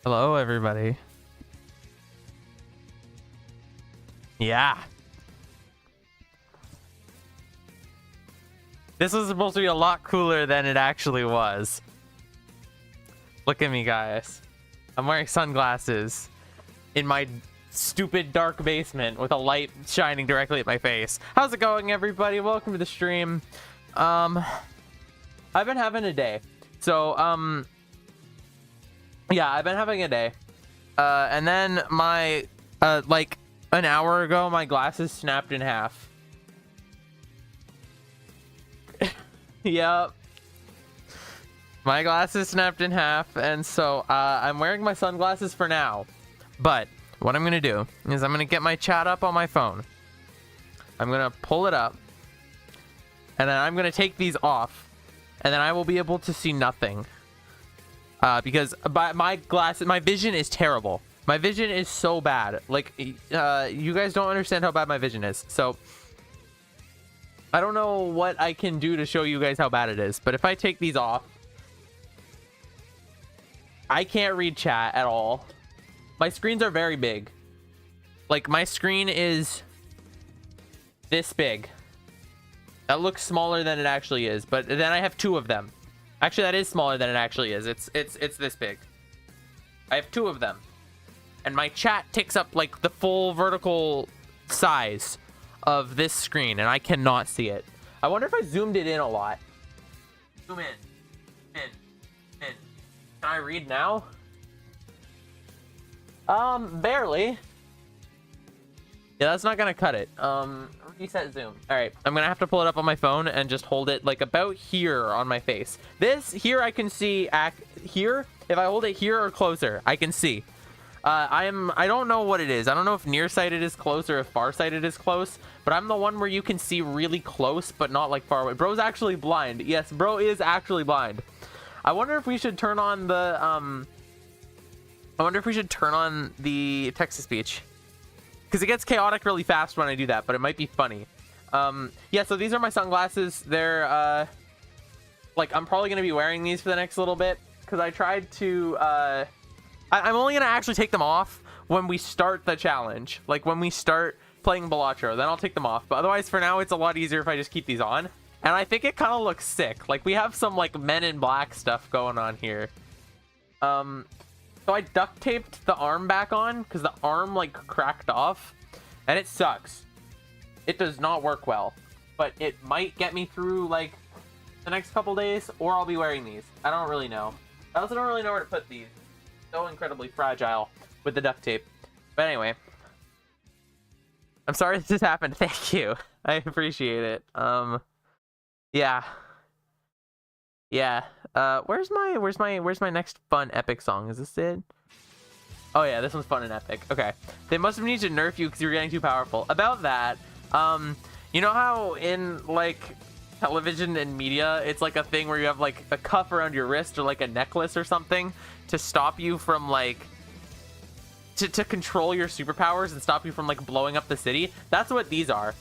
Hello, everybody. Yeah. This was supposed to be a lot cooler than it actually was. Look at me, guys. I'm wearing sunglasses in my stupid dark basement with a light shining directly at my face. How's it going, everybody? Welcome to the stream. I've been having a day. So, yeah, I've been having a day. And then my, like an hour ago, my glasses snapped in half. Yep. My glasses snapped in half, and so I'm wearing my sunglasses for now. But what I'm gonna do is I'm gonna get my chat up on my phone. I'm gonna pull it up, and then I'm gonna take these off, and then I will be able to see nothing. Because my vision is terrible. My vision is so bad. Like, you guys don't understand how bad my vision is. So I don't know what I can do to show you guys how bad it is. But if I take these off, I can't read chat at all. My screens are very big. Like, my screen is this big. That looks smaller than it actually is. But then I have two of them. Actually, that is smaller than it actually is. It's this big. I have two of them. And my chat takes up like the full vertical size of this screen, and I cannot see it. I wonder if I zoomed it in a lot. Zoom in. Can I read now? Barely. Yeah, that's not gonna cut it. Reset zoom. All right, I'm gonna have to pull it up on my phone and just hold it like about here on my face. This here I can see here. If I hold it here or closer, I can see. I don't know what it is. I don't know if nearsighted is close or if farsighted is close, but I'm the one where you can see really close but not like far away. Bro's actually blind. Yes, bro is actually blind. I wonder if we should turn on the text to speech. Because it gets chaotic really fast when I do that, but it might be funny. Yeah, so these are my sunglasses. They're, like, I'm probably going to be wearing these for the next little bit. Because I tried to, I'm only going to actually take them off when we start the challenge. Like, when we start playing Balatro, then I'll take them off. But otherwise, for now, it's a lot easier if I just keep these on. And I think it kind of looks sick. Like, we have some, like, Men in Black stuff going on here. So I duct taped the arm back on because the arm like cracked off, and it sucks. It does not work well, but it might get me through like the next couple days, or I'll be wearing these. I don't really know. I also don't really know where to put these. So incredibly fragile with the duct tape. But anyway, I'm sorry this has happened. Thank you. I appreciate it. Yeah. Where's my next fun epic song? Is this it? Oh yeah, this one's fun and epic. Okay. They must have needed to nerf you because you were getting too powerful. About that, you know how in like television and media, it's like a thing where you have like a cuff around your wrist or like a necklace or something to stop you from like to control your superpowers and stop you from like blowing up the city? That's what these are.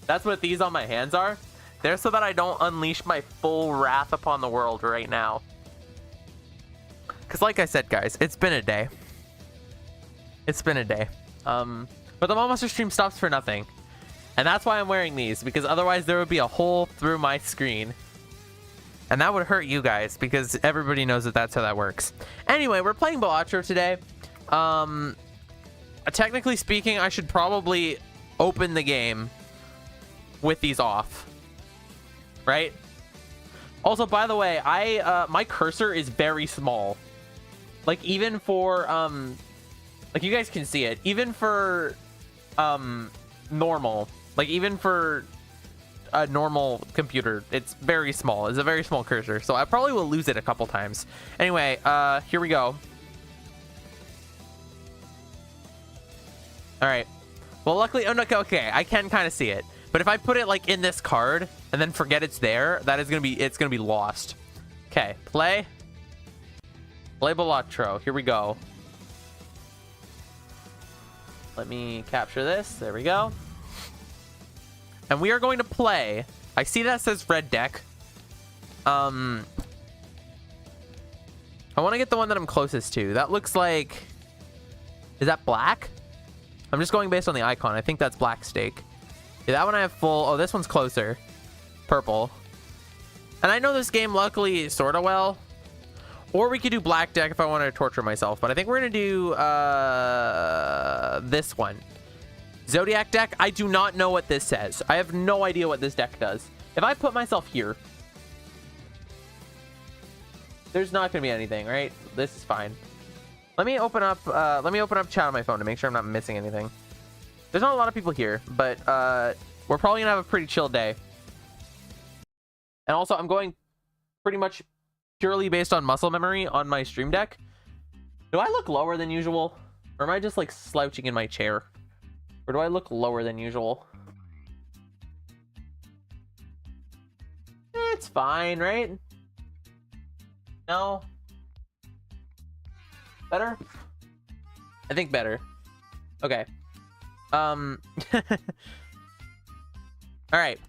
That's what these on my hands are. They're so that I don't unleash my full wrath upon the world right now. Because like I said, guys, it's been a day. It's been a day. But the ModMonster stream stops for nothing. And that's why I'm wearing these, because otherwise there would be a hole through my screen. And that would hurt you guys because everybody knows that that's how that works. Anyway, we're playing Balatro today. Technically speaking, I should probably open the game with these off. Right? Also, by the way, my cursor is very small. Like, even for, like, you guys can see it. Even for, normal. Like, even for a normal computer, it's very small. It's a very small cursor. So I probably will lose it a couple times. Anyway, here we go. Alright. Well, luckily, oh, no, okay, I can kind of see it. But if I put it, like, in this card and then forget it's there, that is it's gonna be lost. Okay, play. Play Balatro. Here we go. Let me capture this. There we go. And we are going to play. I see that says red deck. I want to get the one that I'm closest to. That looks like... Is that black? I'm just going based on the icon. I think that's black stake. Yeah, that one I have full. Oh, this one's closer. Purple. And I know this game luckily sort of well. Or we could do black deck if I wanted to torture myself. But I think we're going to do this one. Zodiac deck. I do not know what this says. I have no idea what this deck does. If I put myself here, there's not going to be anything, right? This is fine. Let me open up chat on my phone to make sure I'm not missing anything. There's not a lot of people here, but we're probably going to have a pretty chill day. And also, I'm going pretty much purely based on muscle memory on my stream deck. Do I look lower than usual? Or am I just like slouching in my chair? Or do I look lower than usual? It's fine, right? No? Better? I think better. Okay. All right.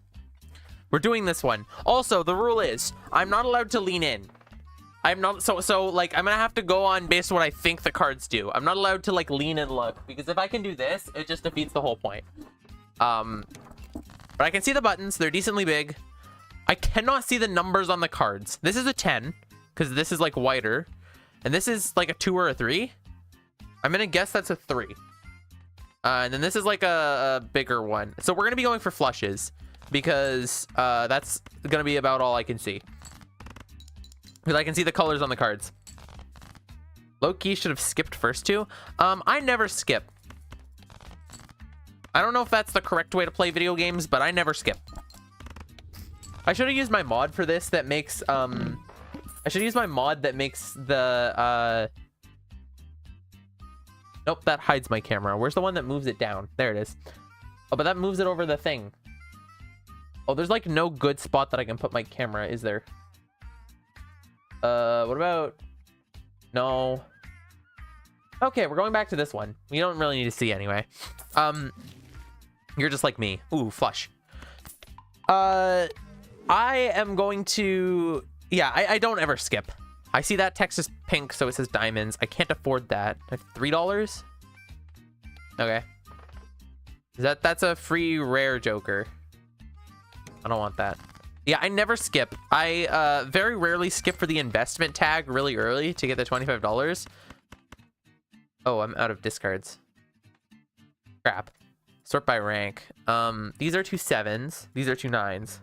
We're doing this one. Also, the rule is I'm not allowed to lean in. I'm not so like I'm gonna have to go on based on what I think the cards do. I'm not allowed to like lean and look because if I can do this, it just defeats the whole point. But I can see the buttons. They're decently big. I cannot see the numbers on the cards. This is a 10 because this is like whiter, and this is like a 2 or a 3. I'm gonna guess that's a 3. And then this is like a bigger one. So we're gonna be going for flushes because that's gonna be about all I can see. Because I can see the colors on the cards. Low-key should have skipped first two. I never skip. I don't know if that's the correct way to play video games, but I never skip. I should have used my mod for this that makes I should use my mod that makes the nope, that hides my camera. Where's the one that moves it down? There it is. Oh, but that moves it over the thing. Oh, there's like no good spot that I can put my camera, is there? What about... No. Okay, we're going back to this one. We don't really need to see anyway. You're just like me. Ooh, flush. I am going to... Yeah, I don't ever skip. I see that text is pink, so it says diamonds. I can't afford that. I have $3? Okay. That's a free rare joker. I don't want that. Yeah, I never skip. I very rarely skip for the investment tag really early to get the $25. Oh, I'm out of discards. Crap. Sort by rank. These are 2 7s. These are 2 9s.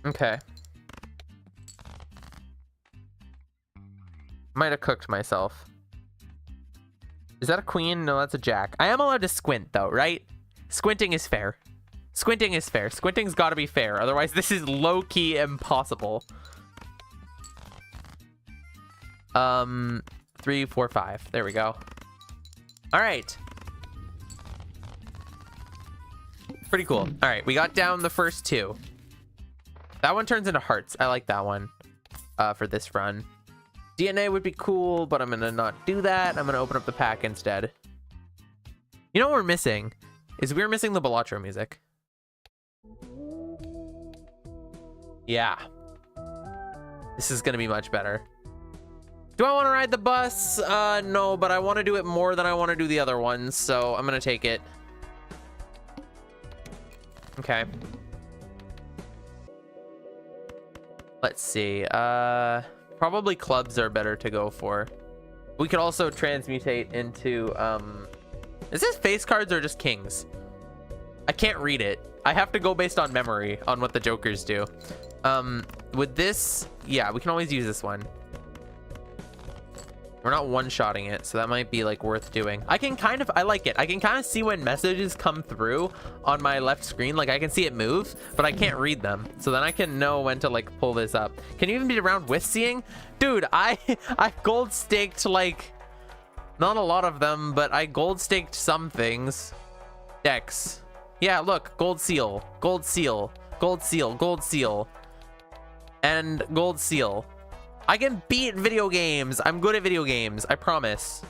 Okay. Might have cooked myself. Is that a queen? No, that's a jack. I am allowed to squint though, right? Squinting is fair. Squinting is fair. Squinting's got to be fair. Otherwise, this is low-key impossible. 3, 4, 5. There we go. All right. Pretty cool. All right, we got down the first 2. That one turns into hearts. I like that one for this run. DNA would be cool, but I'm going to not do that. I'm going to open up the pack instead. You know what we're missing? Is we're missing the Balatro music. Yeah. This is going to be much better. Do I want to ride the bus? No, but I want to do it more than I want to do the other ones, so I'm going to take it. Okay. Let's see. Probably clubs are better to go for. We could also transmutate into is this face cards or just kings? I can't read it. I have to go based on memory on what the jokers do. With this, yeah, we can always use this one. We're not one-shotting it, so that might be like worth doing. I like it. I can kind of see when messages come through on my left screen. Like I can see it move, but I can't read them. So then I can know when to like pull this up. Can you even be around with seeing? Dude, I gold staked like, not a lot of them, but I gold staked some things. Decks. Yeah, look, gold seal, gold seal, gold seal, gold seal, and gold seal. I can beat video games. I'm good at video games, I promise.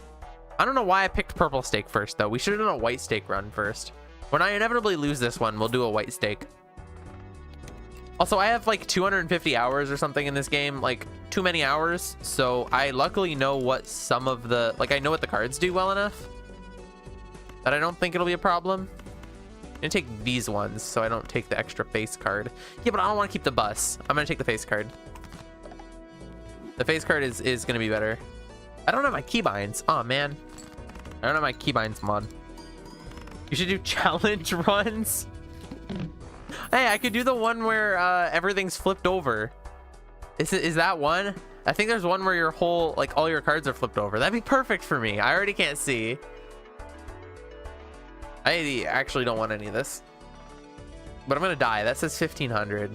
I don't know why I picked purple stake first, though. We should have done a white stake run first. When I inevitably lose this one, we'll do a white stake. Also, I have like 250 hours or something in this game, like too many hours. So I luckily know what some of the, like I know what the cards do well enough that I don't think it'll be a problem. I'm gonna take these ones so I don't take the extra face card. Yeah, but I don't want to keep the bus. I'm gonna take the face card. The face card is gonna be better. I don't have my keybinds. Oh man, I don't have my keybinds mod. You should do challenge runs. Hey, I could do the one where everything's flipped over. Is that one? I think there's one where your whole, like all your cards are flipped over. That'd be perfect for me. I already can't see. I actually don't want any of this, but I'm gonna die. That says 1500.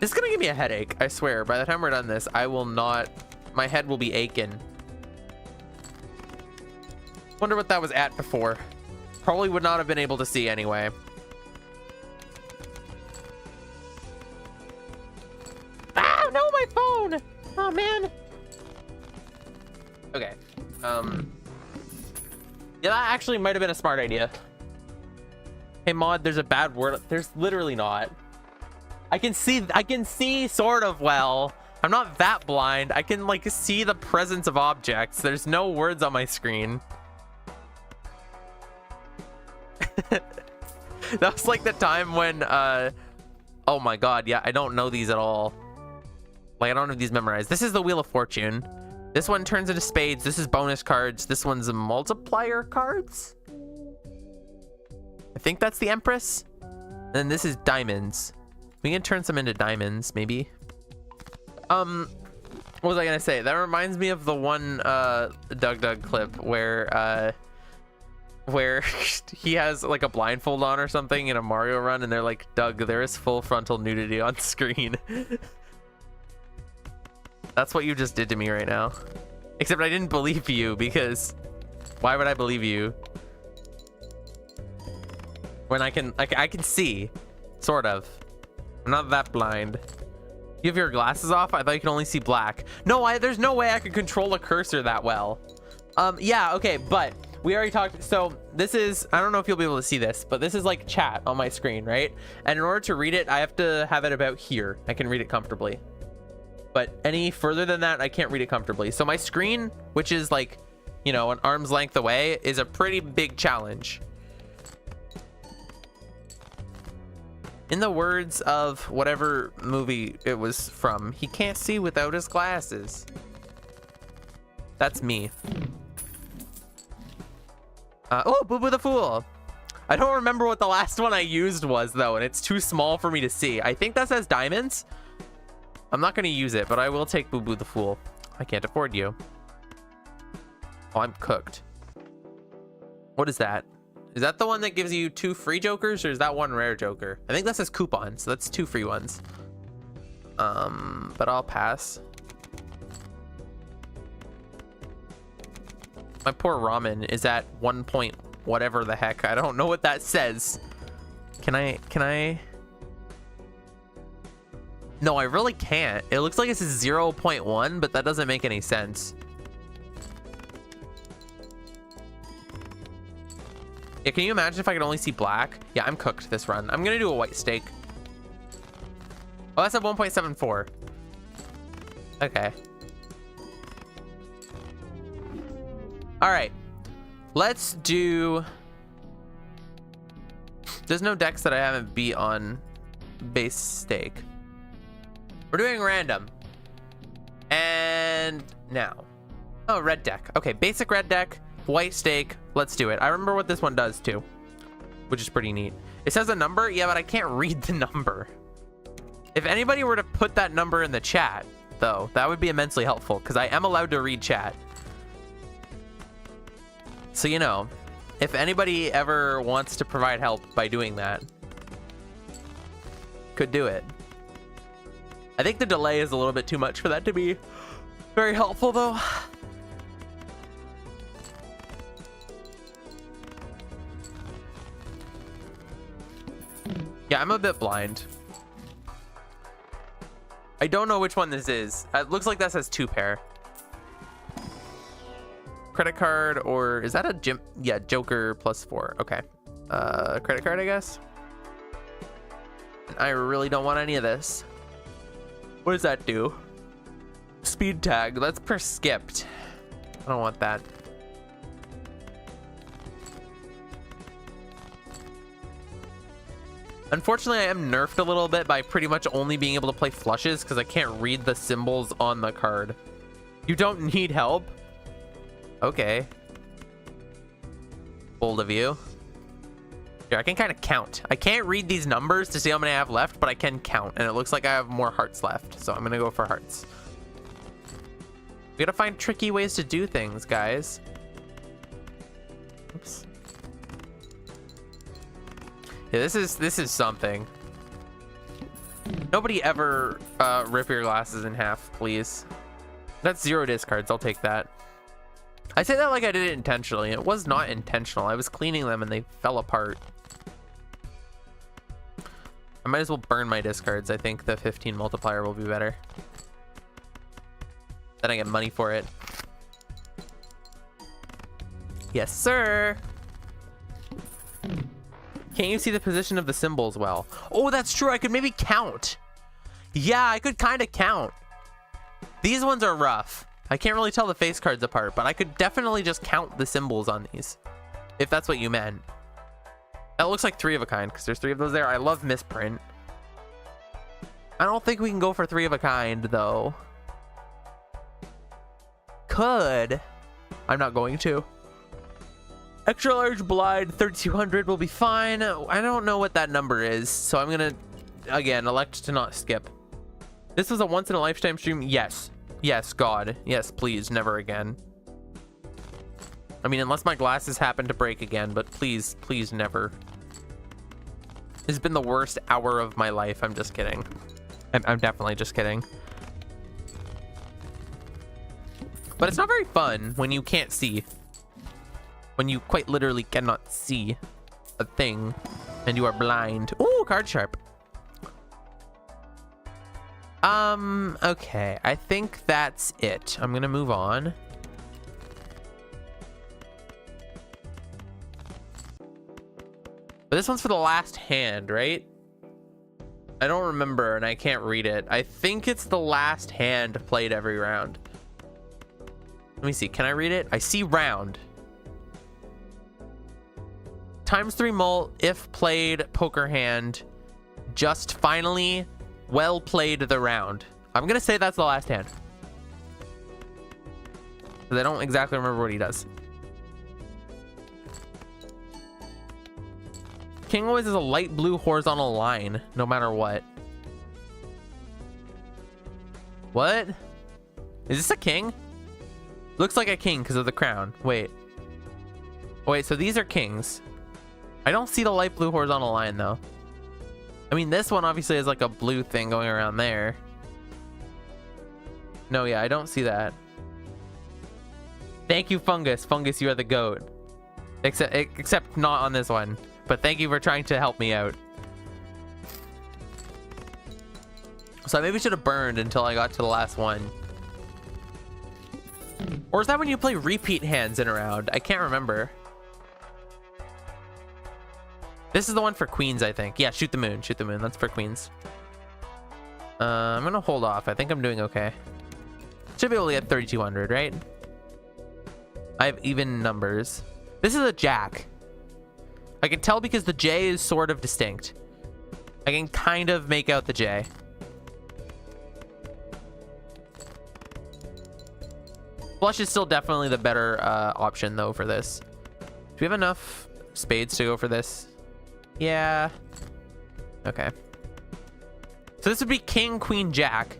This is gonna give me a headache, I swear. By the time we're done this, I will not, my head will be aching. Wonder what that was at before. Probably would not have been able to see anyway. Ah, no, my phone! Oh man. Okay. Yeah, that actually might have been a smart idea. Hey mod, there's a bad word. There's literally not. I can see sort of well. I'm not that blind. I can like see the presence of objects. There's no words on my screen. That was like the time when oh my god, yeah, I don't know these at all. Like I don't have these memorized. This is the Wheel of Fortune. This one turns into spades. This is bonus cards. This one's a multiplier cards. I think that's the Empress. And then this is diamonds. We can turn some into diamonds, maybe. What was I gonna say? That reminds me of the one Doug clip where he has like a blindfold on or something in a Mario run, and they're like, Doug, there is full frontal nudity on screen. That's what you just did to me right now. Except I didn't believe you, because why would I believe you? When I can see, sort of. I'm not that blind. You have your glasses off? I thought you could only see black. No, there's no way I could control a cursor that well. Yeah, okay, but we already talked. So this is, I don't know if you'll be able to see this, but this is like chat on my screen, right? And in order to read it, I have to have it about here. I can read it comfortably. But any further than that, I can't read it comfortably. So my screen, which is like, you know, an arm's length away, is a pretty big challenge. In the words of whatever movie it was from, he can't see without his glasses. That's me. Oh, Boo Boo the Fool. I don't remember what the last one I used was, though, and it's too small for me to see. I think that says diamonds. I'm not going to use it, but I will take Boo Boo the Fool. I can't afford you. Oh, I'm cooked. What is that? Is that the one that gives you 2 free jokers, or is that one rare joker? I think that says coupon, so that's 2 free ones. But I'll pass. My poor ramen is at 1 point whatever the heck. I don't know what that says. Can I? No, I really can't. It looks like it's 0.1, but that doesn't make any sense. Yeah, can you imagine if I could only see black? Yeah, I'm cooked this run. I'm gonna do a white steak. Oh, that's at 1.74. Okay. All right. Let's do... There's no decks that I haven't beat on base stake. We're doing random. And now. Oh, red deck. Okay, basic red deck, white stake. Let's do it. I remember what this one does too, which is pretty neat. It says a number, yeah, but I can't read the number. If anybody were to put that number in the chat, though, that would be immensely helpful because I am allowed to read chat. So, you know, if anybody ever wants to provide help by doing that, could do it. I think the delay is a little bit too much for that to be very helpful, though. Yeah, I'm a bit blind. I don't know which one this is. It looks like that says 2 pair. Credit card, or is that a gym? Yeah, Joker +4. Okay. Credit card, I guess. I really don't want any of this. What does that do? Speed tag. That's per skipped. I don't want that. Unfortunately, I am nerfed a little bit by pretty much only being able to play flushes because I can't read the symbols on the card. You don't need help? Okay. Bold of you. Here, I can kind of count. I can't read these numbers to see how many I have left, but I can count, and it looks like I have more hearts left, so I'm gonna go for hearts. We gotta find tricky ways to do things, guys. Oops. Yeah, this is something. Nobody ever rip your glasses in half, please. That's 0 discards. I'll take that. I say that like I did it intentionally. It was not intentional. I was cleaning them and they fell apart. I might as well burn my discards. I think the 15 multiplier will be better. Then I get money for it. Yes, sir. Can't you see the position of the symbols well? Oh, that's true. I could maybe count. Yeah, I could kind of count. These ones are rough. I can't really tell the face cards apart, but I could definitely just count the symbols on these, if that's what you meant. That looks like 3 of a kind, because there's 3 of those there. I love misprint. I don't think we can go for 3 of a kind, though. Could. I'm not going to. Extra large blind 3200 will be fine. I don't know what that number is, so I'm gonna again elect to not skip. This was a once in a lifetime stream. Yes, God, yes, please, never again. I mean, unless my glasses happen to break again, but please never. This has been the worst hour of my life. I'm just kidding. I'm definitely just kidding. But it's not very fun when you can't see. When you quite literally cannot see a thing and you are blind. Ooh, card sharp. Okay, I think that's it. I'm gonna move on. But this one's for the last hand, right? I don't remember and I can't read it. I think it's the last hand played every round. Let me see, can I read it? I see round. ×3 mult if played poker hand. Just finally well played the round. I'm gonna say that's the last hand, because I don't exactly remember what he does. King always has a light blue horizontal line no matter what. What? Is this a king? Looks like a king because of the crown. Wait, so these are kings. I don't see the light blue horizontal line though. I mean, this one obviously has like a blue thing going around there. No, yeah, I don't see that. Thank you, Fungus. Fungus, you are the GOAT. Except not on this one. But thank you for trying to help me out. So I maybe should have burned until I got to the last one. Or is that when you play repeat hands in a round? I can't remember. This is the one for queens, I think. Yeah, shoot the moon. Shoot the moon. That's for queens. I'm gonna hold off. I think I'm doing okay. Should be able to get 3200, right? I have even numbers. This is a jack. I can tell because the J is sort of distinct. I can kind of make out the J. Flush is still definitely the better option, though, for this. Do we have enough spades to go for this? Yeah. Okay. So this would be king, queen, jack.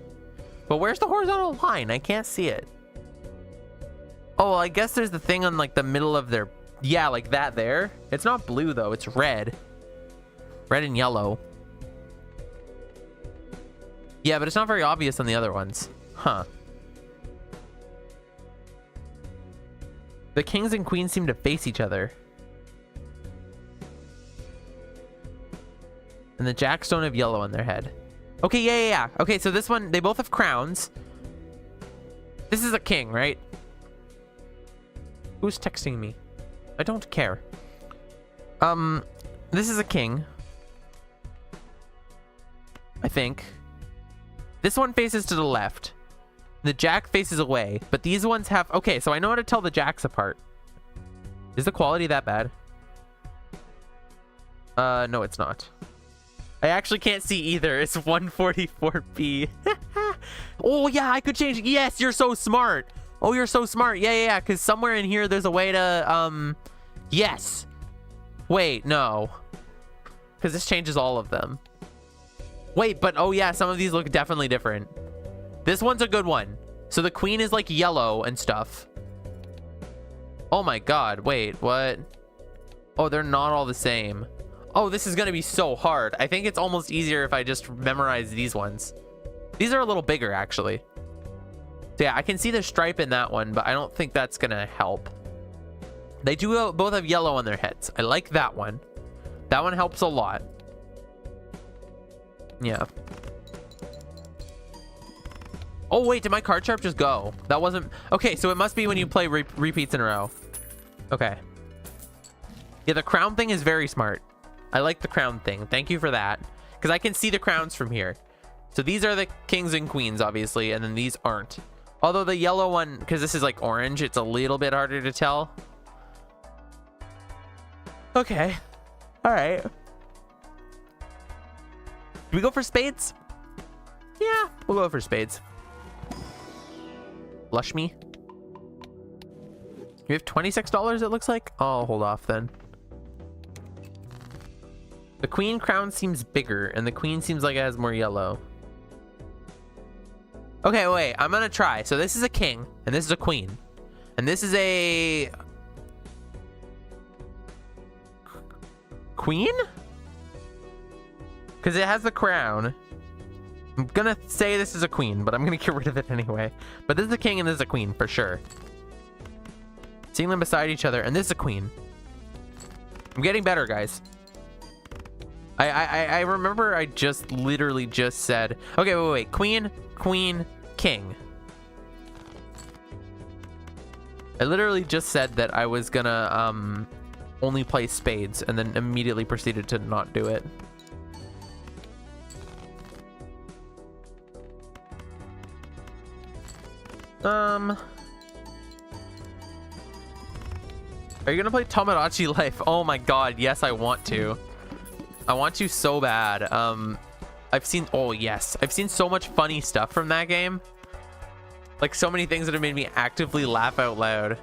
But where's the horizontal line? I can't see it. Oh, I guess there's the thing on, like, the middle of their... Yeah, like that there. It's not blue, though. It's red. Red and yellow. Yeah, but it's not very obvious on the other ones. Huh. The kings and queens seem to face each other. And the jacks don't have yellow on their head. Okay, yeah. Okay, so this one, they both have crowns. This is a king, right? Who's texting me? I don't care. This is a king. I think. This one faces to the left. The jack faces away, but these ones have... Okay, so I know how to tell the jacks apart. Is the quality that bad? No, it's not. I actually can't see either. It's 144p. Oh, yeah, I could change. Yes, you're so smart. Oh, you're so smart. Yeah, because somewhere in here, there's a way to, yes. Wait, no. Because this changes all of them. Wait, but, oh, yeah, some of these look definitely different. This one's a good one. So the queen is, like, yellow and stuff. Oh, my God. Wait, what? Oh, they're not all the same. Oh, this is going to be so hard. I think it's almost easier if I just memorize these ones. These are a little bigger, actually. So yeah, I can see the stripe in that one, but I don't think that's going to help. They do both have yellow on their heads. I like that one. That one helps a lot. Yeah. Oh, wait, did my card sharp just go? That wasn't... Okay, so it must be when you play repeats in a row. Okay. Yeah, the crown thing is very smart. I like the crown thing. Thank you for that. Because I can see the crowns from here. So these are the kings and queens, obviously, and then these aren't. Although the yellow one, because this is like orange, it's a little bit harder to tell. Okay. All right. Do we go for spades? Yeah, we'll go for spades. Lush me. You have $26, it looks like? I'll hold off then. The queen crown seems bigger, and the queen seems like it has more yellow. Okay, wait, I'm gonna try. So this is a king, and this is a queen. And this is a... queen? Because it has the crown. I'm gonna say this is a queen, but I'm gonna get rid of it anyway. But this is a king and this is a queen, for sure. Seeing them beside each other, and this is a queen. I'm getting better, guys. I remember I just literally just said... Okay, wait. Queen, queen, king. I literally just said that I was gonna only play spades and then immediately proceeded to not do it. Are you gonna play Tomodachi Life? Oh my god, yes, I want to. I want to so bad. I've seen... Oh, yes. I've seen so much funny stuff from that game. Like, so many things that have made me actively laugh out loud.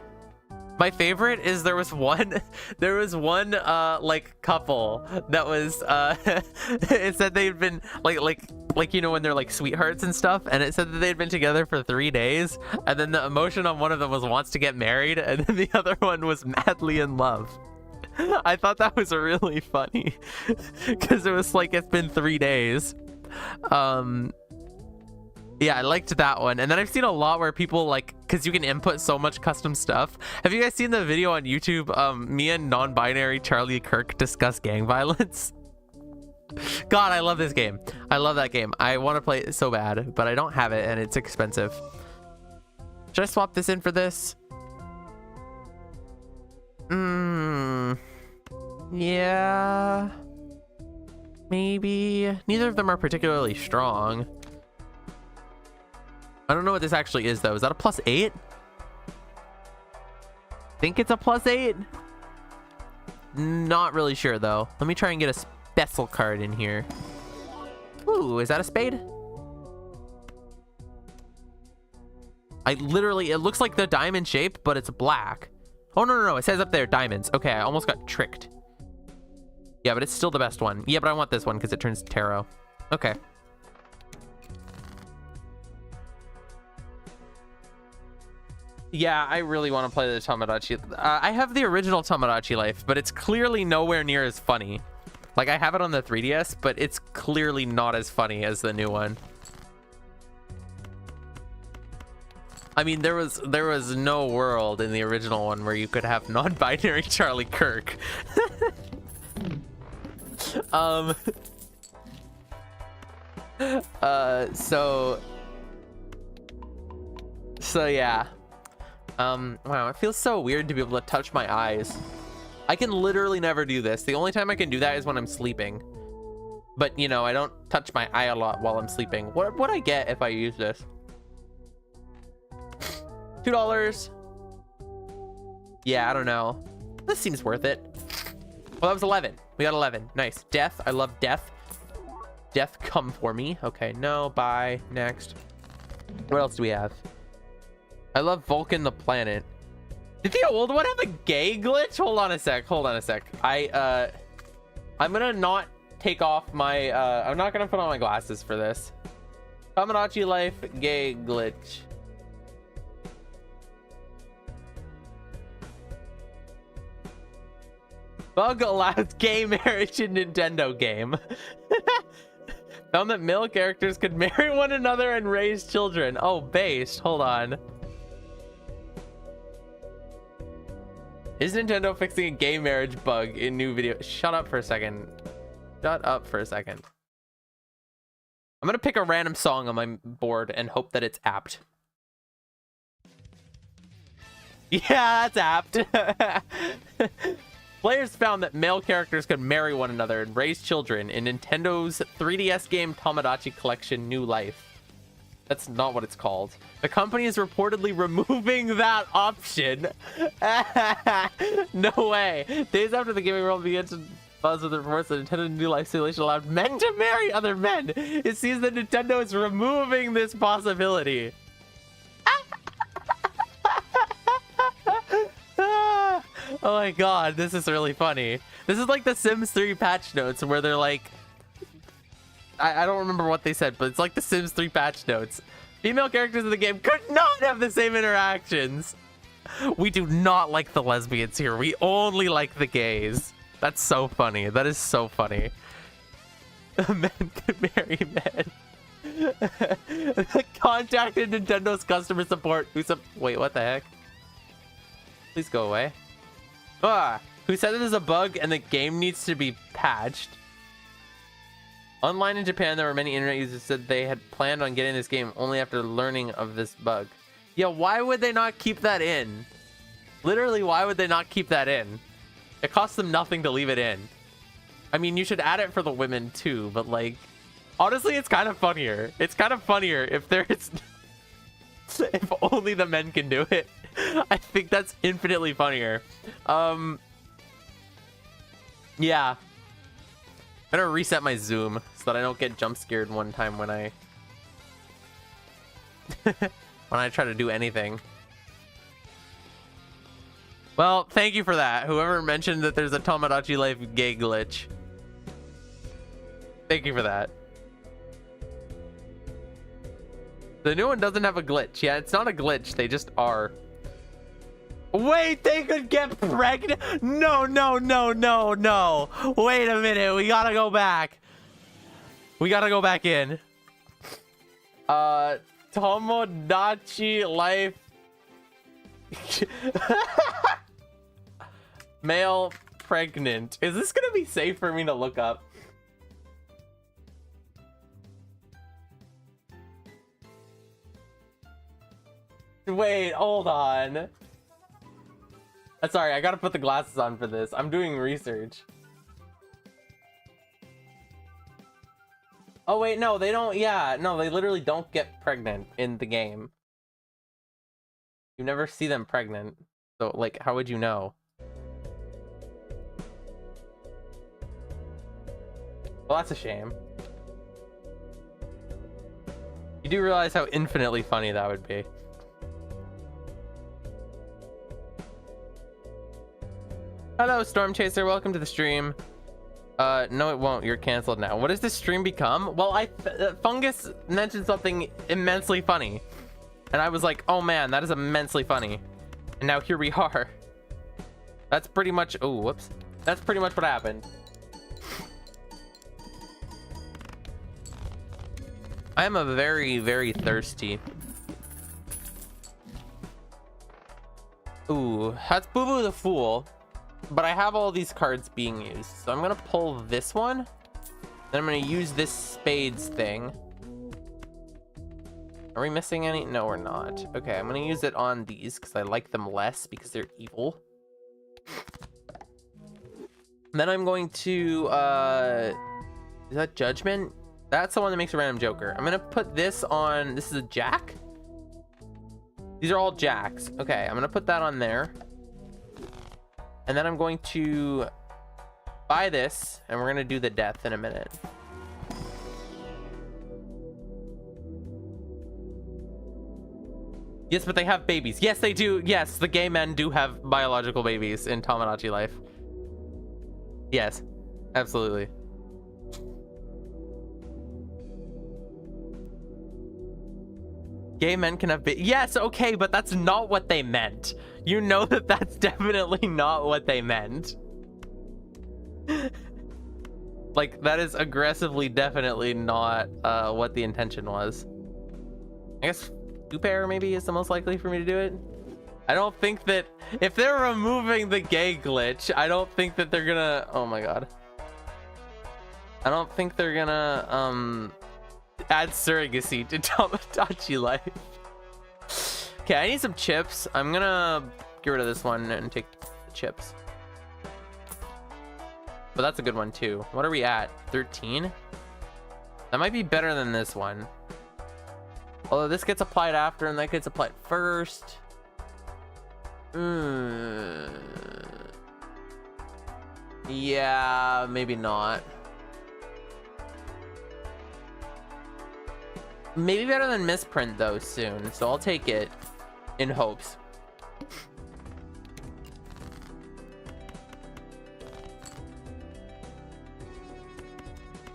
My favorite is there was one like couple that was it said they'd been like you know when they're like sweethearts and stuff, and it said that they'd been together for 3 days, and then the emotion on one of them was wants to get married, and then the other one was madly in love. I thought that was really funny because it was like it's been 3 days. Yeah, I liked that one. And then I've seen a lot where people like, because you can input so much custom stuff. Have you guys seen the video on YouTube? Me and non-binary Charlie Kirk discuss gang violence. God, I love this game. I love that game. I want to play it so bad, but I don't have it and it's expensive. Should I swap this in for this? Yeah. Maybe. Neither of them are particularly strong. I don't know what this actually is, though. Is that a +8? Think it's a +8? Not really sure though. Let me try and get a special card in here. Ooh, is that a spade? It looks like the diamond shape, but it's black. Oh, no, it says up there diamonds. Okay, I almost got tricked. Yeah, but it's still the best one. Yeah, but I want this one because it turns tarot. Okay. Yeah, I really want to play the Tomodachi. I have the original Tomodachi Life, but it's clearly nowhere near as funny. Like, I have it on the 3DS, but it's clearly not as funny as the new one. I mean, there was no world in the original one where you could have non-binary Charlie Kirk. So yeah. Wow, it feels so weird to be able to touch my eyes. I can literally never do this. The only time I can do that is when I'm sleeping. But, you know, I don't touch my eye a lot while I'm sleeping. What would I get if I use this? $2. Yeah, I don't know. This seems worth it. Well, that was 11. We got 11. Nice. Death. I love death. Death, come for me. Okay, no, bye. Next. What else do we have? I love Vulcan the planet. Did the old one have a gay glitch? Hold on a sec. I'm gonna not take off my I'm not gonna put on my glasses for this. Tomodachi Life gay glitch. Bug allows gay marriage in Nintendo game. Found that male characters could marry one another and raise children. Oh, based. Hold on. Is Nintendo fixing a gay marriage bug in new video? Shut up for a second. Shut up for a second. I'm gonna pick a random song on my board and hope that it's apt. Yeah, that's apt. Players found that male characters could marry one another and raise children in Nintendo's 3DS game Tomodachi Collection New Life. That's not what it's called. The company is reportedly removing that option. No way. Days after the gaming world began to buzz with the reports that Nintendo New Life Simulation allowed men to marry other men, it seems that Nintendo is removing this possibility. Oh my god, this is really funny. This is like the Sims 3 patch notes where they're like... I don't remember what they said, but it's like the Sims 3 patch notes. Female characters in the game could not have the same interactions. We do not like the lesbians here. We only like the gays. That's so funny. That is so funny. Men could marry men. Contacted Nintendo's customer support. Wait, what the heck? Please go away. Who said that there's a bug and the game needs to be patched. Online in Japan, there were many internet users who said they had planned on getting this game only after learning of this bug. Yeah, why would they not keep that in? Literally, why would they not keep that in? It costs them nothing to leave it in. I mean, you should add it for the women too, but like, honestly, it's kind of funnier. It's kind of funnier if there's... if only the men can do it. I think that's infinitely funnier. Yeah. I'm gonna reset my zoom so that I don't get jump scared one time when I when I try to do anything. Well, thank you for that. Whoever mentioned that there's a Tomodachi Life gay glitch. Thank you for that. The new one doesn't have a glitch. Yeah, it's not a glitch. They just are. Wait, they could get pregnant? No, no, no, no, no. Wait a minute. We gotta go back. We gotta go back in. Tomodachi Life. Male pregnant. Is this gonna be safe for me to look up? Wait, hold on. Sorry, I gotta put the glasses on for this. I'm doing research. Oh wait, no, they don't. Yeah, no, they literally don't get pregnant in the game. You never see them pregnant. So, like, how would you know? Well, that's a shame. You do realize how infinitely funny that would be. Hello, Storm Chaser. Welcome to the stream. No, it won't. You're canceled now. What does this stream become? Well, Fungus mentioned something immensely funny. And I was like, oh man, that is immensely funny. And now here we are. That's pretty much... Oh, whoops. That's pretty much what happened. I am a very, very thirsty. Ooh, that's Boo Boo the Fool. But I have all these cards being used. So I'm going to pull this one. Then I'm going to use this spades thing. Are we missing any? No, we're not. Okay, I'm going to use it on these because I like them less because they're evil. Then I'm going to... is that Judgment? That's the one that makes a random joker. I'm going to put this on... This is a jack? These are all jacks. Okay, I'm going to put that on there. And then I'm going to buy this, and we're going to do the death in a minute. Yes, but they have babies. Yes, they do. Yes, the gay men do have biological babies in Tamagotchi life. Yes, absolutely. Gay men can have babies. Yes, okay, but that's not what they meant. You know that that's definitely not what they meant. Like, that is aggressively definitely not what the intention was. I guess two-pair maybe is the most likely for me to do it. I don't think that... If they're removing the gay glitch, I don't think that they're gonna... Oh my god. I don't think they're gonna add surrogacy to Tamagotchi life. Okay, I need some chips. I'm gonna get rid of this one and take the chips. But that's a good one too. What are we at? 13? That might be better than this one. Although this gets applied after and that gets applied first. Yeah, maybe not. Maybe better than misprint though soon. So I'll take it. In hopes.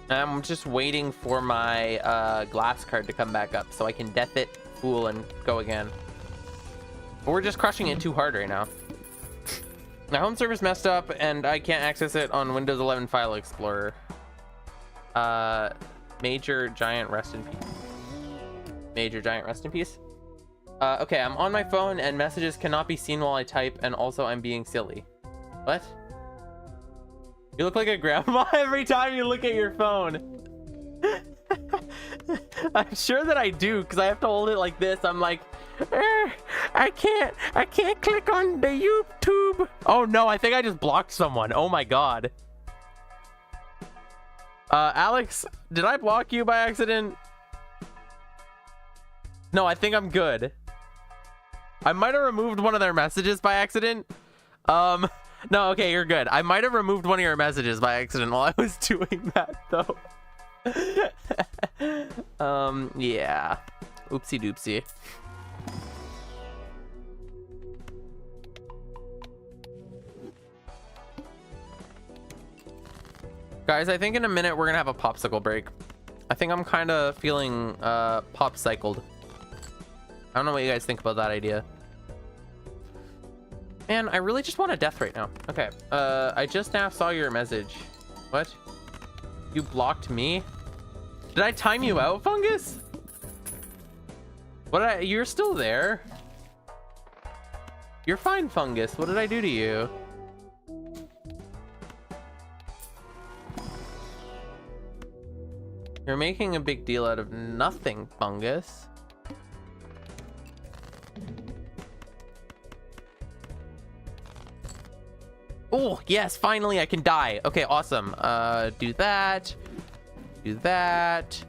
I'm just waiting for my glass card to come back up so I can death it, fool, and go again. But we're just crushing it too hard right now. My home server's messed up and I can't access it on Windows 11 File Explorer. Major Giant rest in peace. Major Giant rest in peace. Okay, I'm on my phone and messages cannot be seen while I type, and also I'm being silly. What? You look like a grandma every time you look at your phone. I'm sure that I do, because I have to hold it like this. I'm like, I can't click on the YouTube. Oh no, I think I just blocked someone. Oh my god. Alex, did I block you by accident? No, I think I'm good. I might have removed one of their messages by accident. No, okay, you're good. I might have removed one of your messages by accident while I was doing that, though. Yeah. Oopsie doopsie. Guys, I think in a minute we're gonna have a popsicle break. I think I'm kind of feeling pop-cycled. I don't know what you guys think about that idea. Man, I really just want a death right now. Okay, I just now saw your message. What? You blocked me? Did I time you out, Fungus? What you're still there? You're fine, Fungus. What did I do to you? You're making a big deal out of nothing, Fungus. Oh, yes, finally I can die. Okay, awesome. Do that. Do that.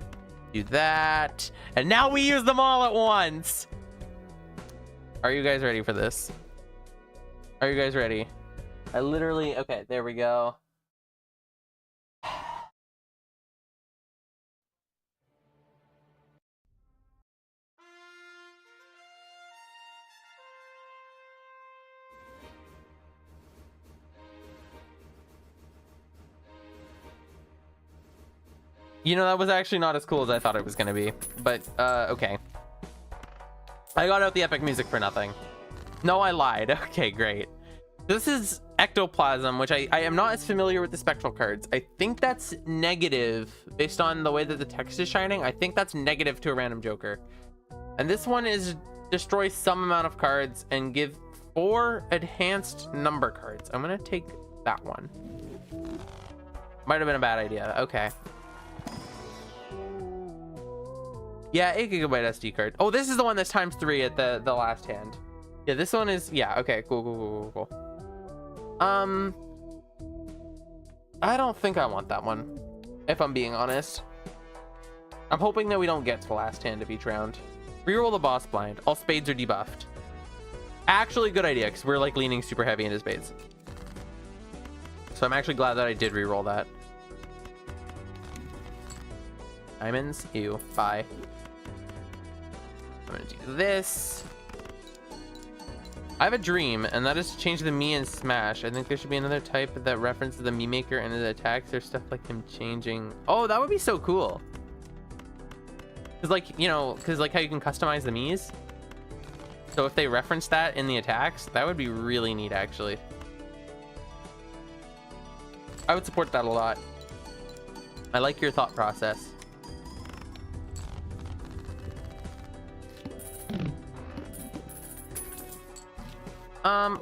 Do that. And now we use them all at once. Are you guys ready for this? Are you guys ready? I literally... Okay, there we go. You know, that was actually not as cool as I thought it was going to be. But, okay. I got out the epic music for nothing. No, I lied. Okay, great. This is Ectoplasm, which I am not as familiar with the spectral cards. I think that's negative based on the way that the text is shining. I think that's negative to a random joker. And this one is destroy some amount of cards and give 4 enhanced number cards. I'm going to take that one. Might have been a bad idea. Okay. Yeah, 8 gigabyte SD card. Oh, this is the one that's times 3 at the last hand. Yeah, this one is, yeah, okay, cool. I don't think I want that one, if I'm being honest. I'm hoping that we don't get to the last hand of each round. Reroll the boss blind. All spades are debuffed. Actually, good idea, because we're like leaning super heavy into spades. So I'm actually glad that I did reroll that. Diamonds, ew, bye. I'm gonna do this. I have a dream, and that is to change the me in Smash. I think there should be another type that references the me maker and his attacks. There's stuff like him changing. Oh, that would be so cool. Cause like, you know, cause like how you can customize the me's. So if they reference that in the attacks, that would be really neat, actually. I would support that a lot. I like your thought process.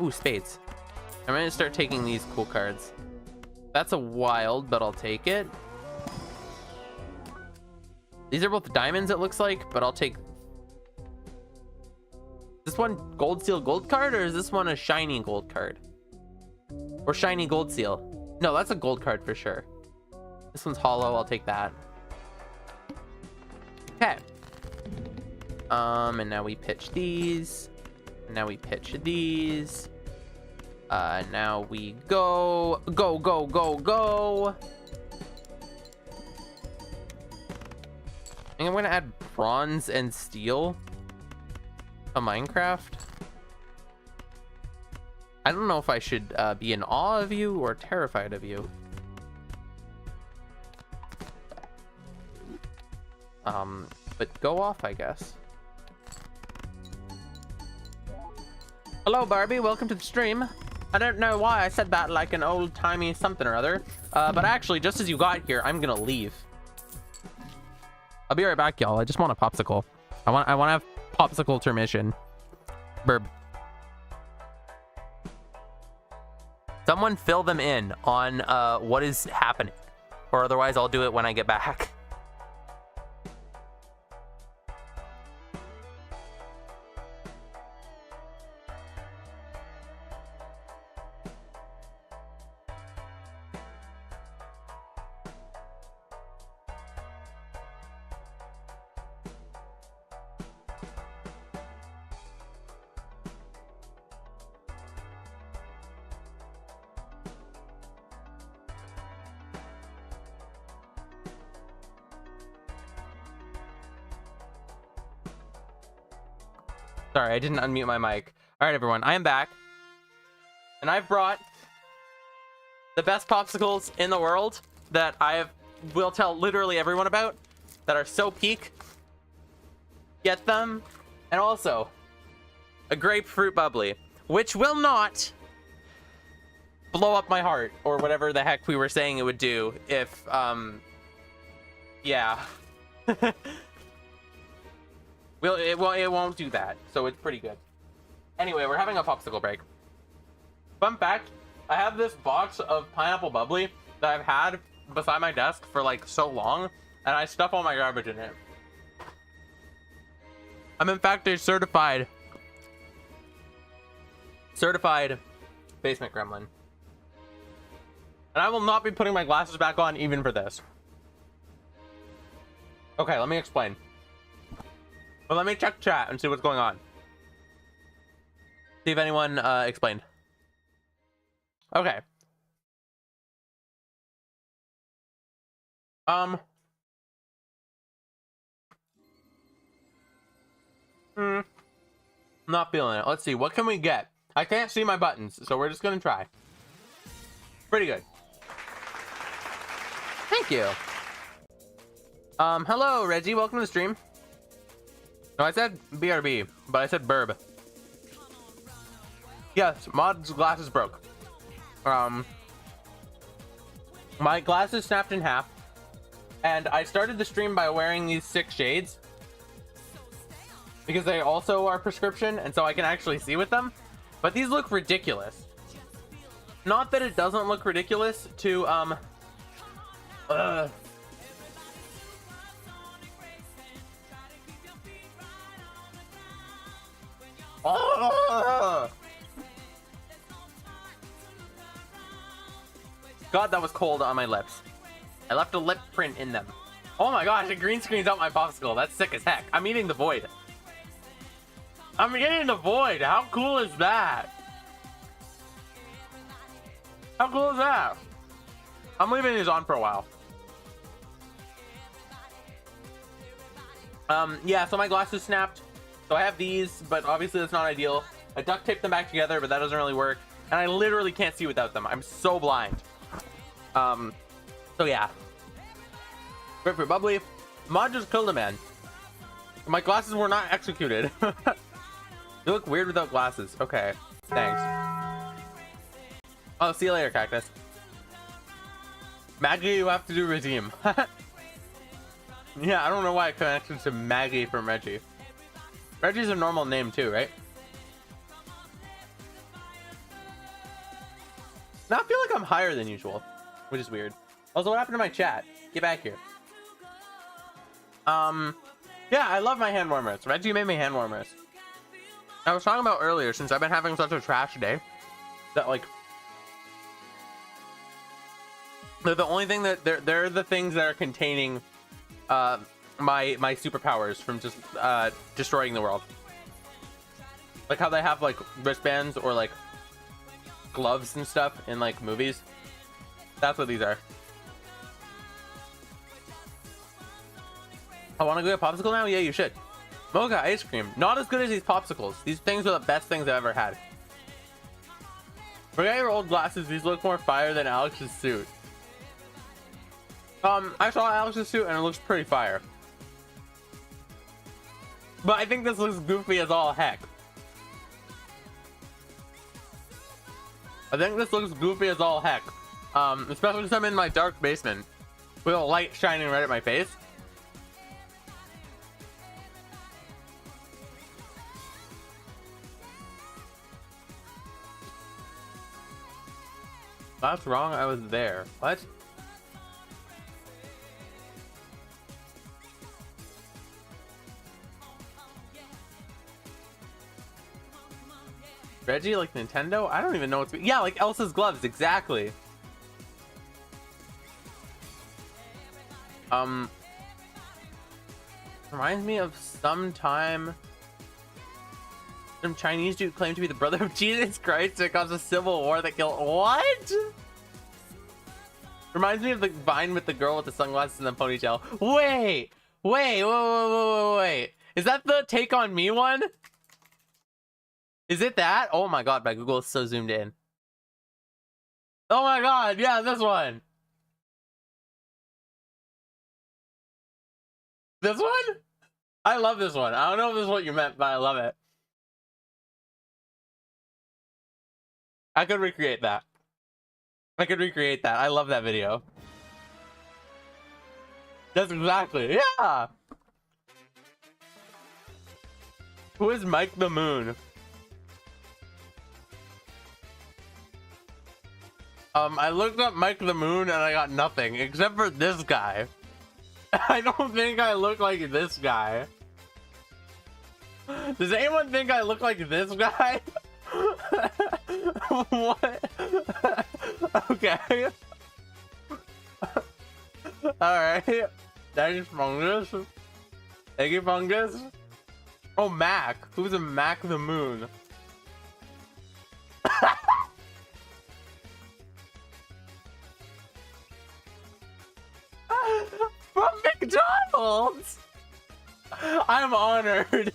Ooh, spades. I'm gonna start taking these cool cards. That's a wild, but I'll take it. These are both diamonds, it looks like, but I'll take... Is this one gold seal gold card, or is this one a shiny gold card? Or shiny gold seal? No, that's a gold card for sure. This one's hollow, I'll take that. Okay. And now we pitch these. Now we pitch these. Now we go. Go. I think I'm gonna add bronze and steel to Minecraft. I don't know if I should be in awe of you or terrified of you. But go off, I guess. Hello, Barbie. Welcome to the stream. I don't know why I said that like an old-timey something or other. But actually, just as you got here, I'm gonna leave. I'll be right back, y'all. I just want a popsicle. I want to have popsicle intermission. Burb. Someone fill them in on what is happening, or otherwise I'll do it when I get back. Sorry, I didn't unmute my mic. All right, everyone, I am back. And I've brought the best popsicles in the world that will tell literally everyone about, that are so peak. Get them. And also, a grapefruit bubbly, which will not blow up my heart, or whatever the heck we were saying it would do if, yeah. It won't do that, so it's pretty good. Anyway, we're having a popsicle break. Fun fact, I have this box of pineapple bubbly that I've had beside my desk for like so long, and I stuff all my garbage in it. I'm in fact a certified basement gremlin. And I will not be putting my glasses back on even for this. Okay, let me explain. Well, let me check chat and see what's going on. See if anyone explained. Okay. Not feeling it. Let's see. What can we get? I can't see my buttons, so we're just gonna try. Pretty good. Thank you. Hello, Reggie. Welcome to the stream. No, I said BRB, but I said burb. Yes, Mod's glasses broke. My glasses snapped in half, and I started the stream by wearing these 6 shades because they also are prescription, and so I can actually see with them. But these look ridiculous. Not that it doesn't look ridiculous to God, that was cold on my lips. I left a lip print in them. Oh my gosh, it green screens out my popsicle. That's sick as heck. I'm eating the void. I'm eating the void. How cool is that? How cool is that? I'm leaving these on for a while. Yeah, so my glasses snapped. So I have these, but obviously that's not ideal. I duct taped them back together, but that doesn't really work. And I literally can't see without them. I'm so blind. So yeah. Great for bubbly. Mod just killed a man. My glasses were not executed. They look weird without glasses. Okay, thanks. Oh, see you later, Cactus. Maggie, you have to do redeem. Yeah, I don't know why it connected to Maggie from Reggie. Reggie's a normal name too, right? Now I feel like I'm higher than usual, which is weird. Also, what happened to my chat? Get back here. Yeah, I love my hand warmers. Reggie made me hand warmers. I was talking about earlier, since I've been having such a trash day, that like they're the only thing that they're the things that are containing my superpowers from just destroying the world. Like how they have like wristbands or like gloves and stuff in like movies. That's what these are. I want to go get a popsicle now? Yeah, you should. Mocha ice cream. Not as good as these popsicles. These things are the best things I've ever had. Forget your old glasses. These look more fire than Alex's suit. I saw Alex's suit and it looks pretty fire. But I think this looks goofy as all heck. I think this looks goofy as all heck. Especially since I'm in my dark basement with a light shining right at my face. That's wrong, I was there. What? Reggie, like Nintendo? I don't even know what's... Yeah, like Elsa's gloves, exactly. Reminds me of some Chinese dude claimed to be the brother of Jesus Christ that caused a civil war that killed... What? Reminds me of the Vine with the girl with the sunglasses and the ponytail. Wait. Is that the Take On Me one? Is it that? Oh my god, my Google is so zoomed in. Oh my god, yeah, this one. This one? I love this one. I don't know if this is what you meant, but I love it. I could recreate that. I love that video. That's exactly, yeah. Who is Mike the Moon? I looked up Mike the Moon and I got nothing except for this guy. I don't think I look like this guy. Does anyone think I look like this guy? What? Okay. Alright. Thanks, Fungus. Thank you, Fungus. Oh, Mac. Who's a Mac the Moon? From McDonald's! I'm honored.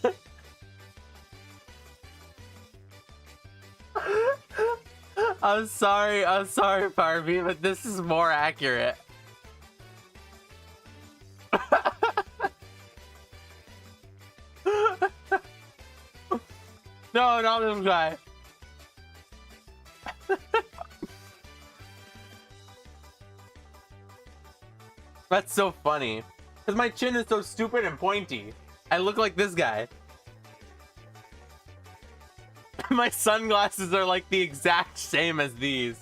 I'm sorry, Firebeam, but this is more accurate. No, not this guy. That's so funny. Because my chin is so stupid and pointy. I look like this guy. My sunglasses are like the exact same as these.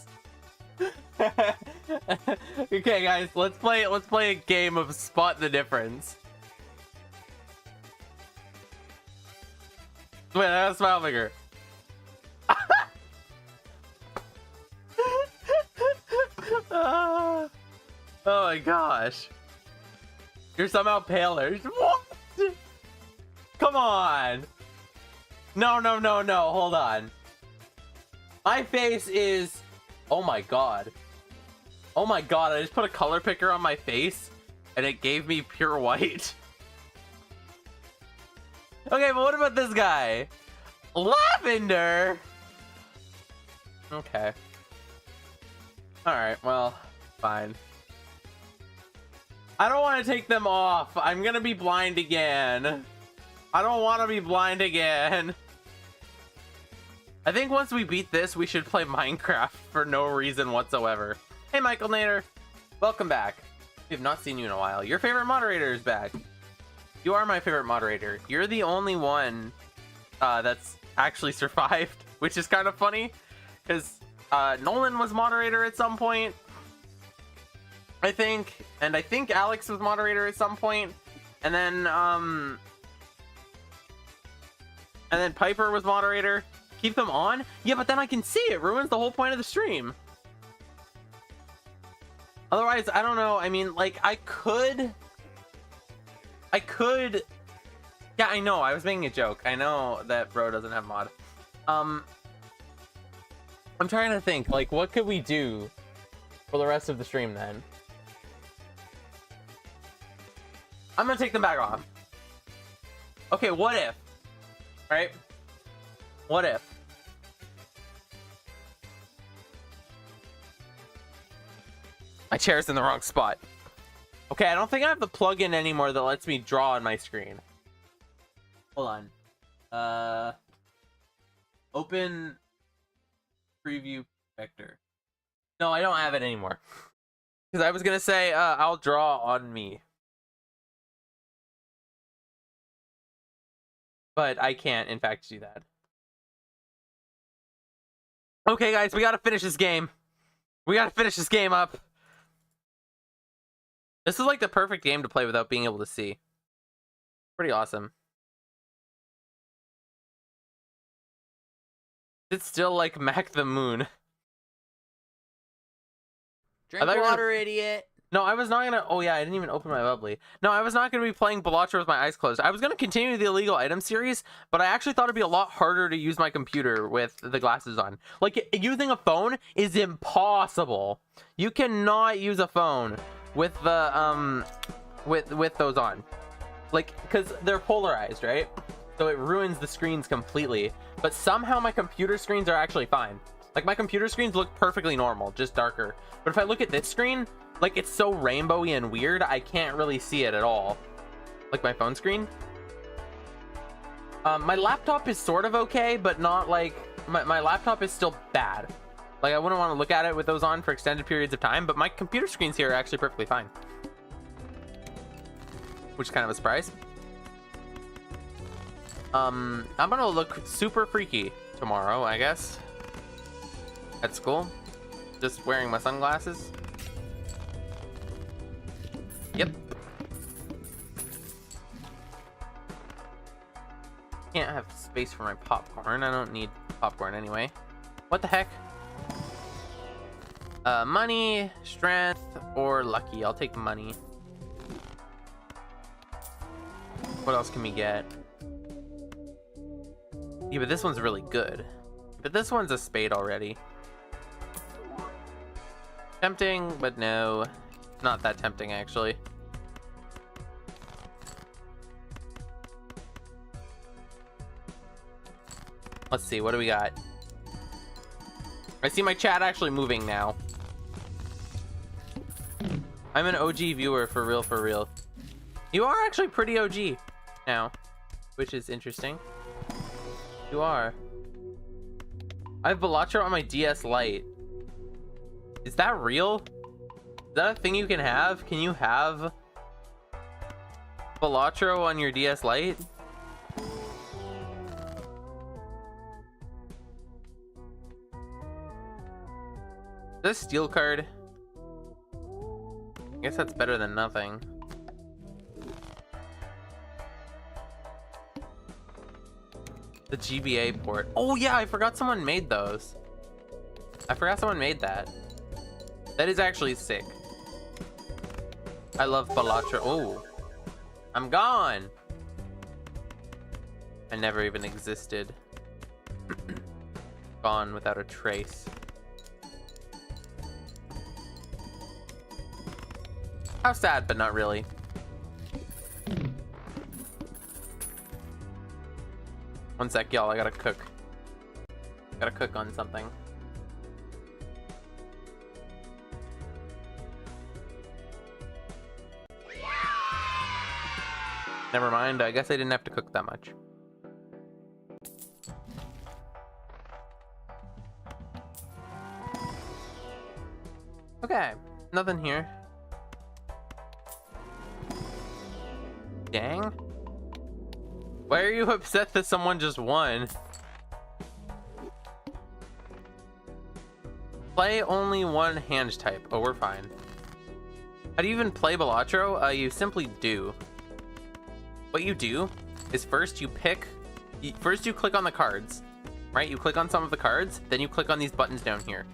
Okay, guys, let's play a game of spot the difference. Wait, I got a smile finger. Oh my gosh. You're somehow paler. What? Come on. No, no, no, no. Hold on. My face is... Oh my god. Oh my god, I just put a color picker on my face and it gave me pure white. Okay, but what about this guy? Lavender! Okay. Alright, well, fine. I don't want to take them off. I'm gonna be blind again. I don't want to be blind again. I think once we beat this, we should play Minecraft for no reason whatsoever. Hey, Michael Nader. Welcome back. We have not seen you in a while. Your favorite moderator is back. You are my favorite moderator. You're the only one that's actually survived, which is kind of funny, because Nolan was moderator at some point, I think, and I think Alex was moderator at some point, and then Piper was moderator. Keep them on? Yeah, but then I can see it. Ruins the whole point of the stream. Otherwise, I don't know. I mean, like, I could... Yeah, I know. I was making a joke. I know that bro doesn't have mod. I'm trying to think, like, what could we do for the rest of the stream then? I'm gonna take them back off. Okay, what if? Right? What if? My chair's in the wrong spot. Okay, I don't think I have the plugin anymore that lets me draw on my screen. Hold on. Open preview vector. No, I don't have it anymore. Because I was gonna say, I'll draw on me. But I can't, in fact, do that. Okay, guys, we gotta finish this game. We gotta finish this game up. This is like the perfect game to play without being able to see. Pretty awesome. It's still like Mac the Moon. Drink water, idiot. No, I was not gonna... Oh yeah, I didn't even open my bubbly. No, I was not gonna be playing Balatro with my eyes closed. I was gonna continue the illegal item series, but I actually thought it'd be a lot harder to use my computer with the glasses on. Like, using a phone is impossible. You cannot use a phone with the with those on, like, because they're polarized, right? So it ruins the screens completely. But somehow my computer screens are actually fine. Like, my computer screens look perfectly normal, just darker. But if I look at this screen, like, it's so rainbowy and weird, I can't really see it at all. Like my phone screen. My laptop is sort of okay, but not like... My laptop is still bad. Like, I wouldn't want to look at it with those on for extended periods of time, but my computer screens here are actually perfectly fine. Which is kind of a surprise. I'm gonna look super freaky tomorrow, I guess. At school. Just wearing my sunglasses. Yep. Can't have space for my popcorn. I don't need popcorn anyway. What the heck? Money, strength, or lucky. I'll take money. What else can we get? Yeah, but this one's really good. But this one's a spade already. Tempting, but no. Not that tempting, actually. Let's see, what do we got? I see my chat actually moving now. I'm an OG viewer, for real, for real. You are actually pretty OG now, which is interesting. You are. I have Balatro on my DS Lite. Is that real? Is that a thing you can have? Can you have Balatro on your DS Lite? This steel card. I guess that's better than nothing. The GBA port. Oh yeah, I forgot someone made those. I forgot someone made that. That is actually sick. I love Balatro. Oh, I'm gone. I never even existed. Gone without a trace. How sad, but not really. One sec, y'all. I gotta cook. Gotta cook on something. Never mind. I guess I didn't have to cook that much. Okay. Nothing here. Dang. Why are you upset that someone just won? Play only one hand type. Oh, we're fine. How do you even play Balatro? You simply do. What you do is first you click on the cards, right? You click on some of the cards, then you click on these buttons down here.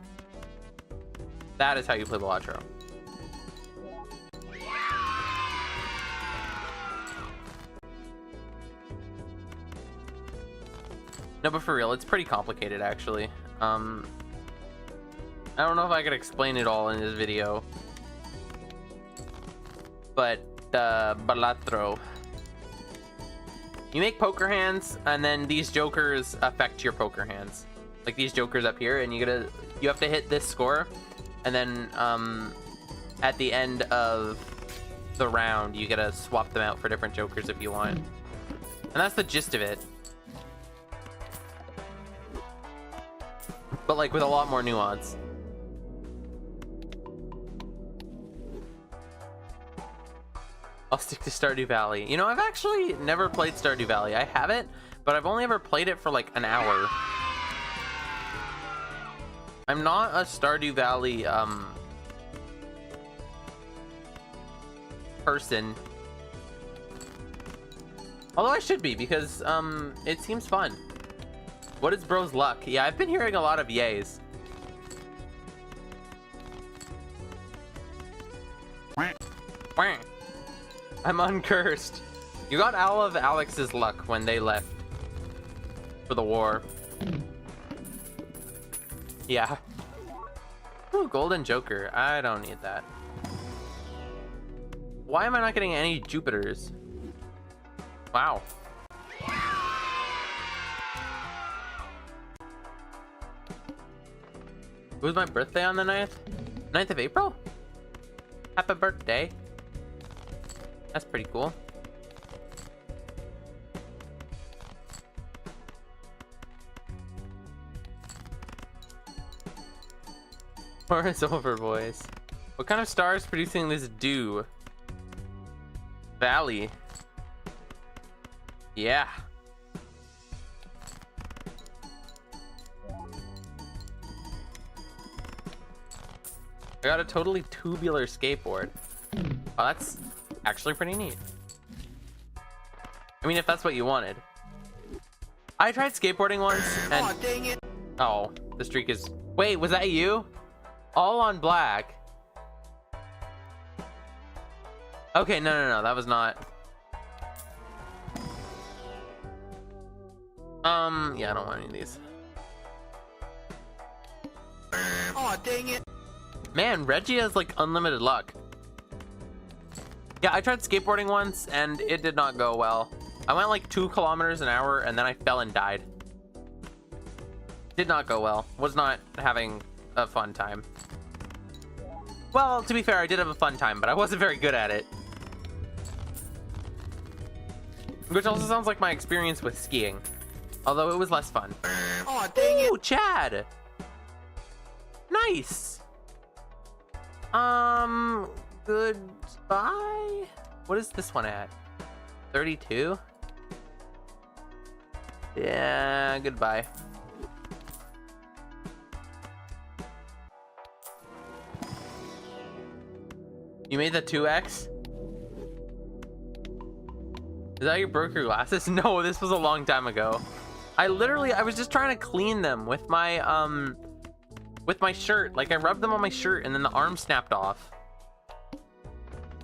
That is how you play Balatro. No, but for real, it's pretty complicated, actually. I don't know if I could explain it all in this video. But, Balatro. You make poker hands, and then these jokers affect your poker hands. Like these jokers up here, and you have to hit this score, and then, at the end of the round, you gotta swap them out for different jokers if you want. And that's the gist of it. But like with a lot more nuance. I'll stick to Stardew Valley. You know, I've actually never played Stardew Valley. I have it, but I've only ever played it for like an hour. I'm not a Stardew Valley person. Although I should be, because it seems fun. What is bro's luck? Yeah, I've been hearing a lot of yays. I'm uncursed. You got all of Alex's luck when they left for the war. Yeah. Ooh, golden joker. I don't need that. Why am I not getting any Jupiters? Wow. It was my birthday on the 9th? 9th of April? Happy birthday. That's pretty cool. War is over, boys. What kind of star is producing this dew? Valley. Yeah. I got a totally tubular skateboard. Oh, that's actually pretty neat. I mean, if that's what you wanted. I tried skateboarding once and... Oh, dang it. Oh, the streak is... Wait, was that you? All on black. Okay, no, that was not... Yeah, I don't want any of these. Oh, dang it. Man, Reggie has like unlimited luck. Yeah, I tried skateboarding once and it did not go well. I went like 2 kilometers an hour and then I fell and died. Did not go well. Was not having a fun time. Well, to be fair, I did have a fun time, but I wasn't very good at it. Which also sounds like my experience with skiing. Although it was less fun. Oh, dang it. Ooh, Chad. Nice. Goodbye. What is this one at? 32? Yeah, goodbye. You made the 2x? Is that you broke your glasses? No, this was a long time ago. I was just trying to clean them with my shirt. Like, I rubbed them on my shirt and then the arm snapped off.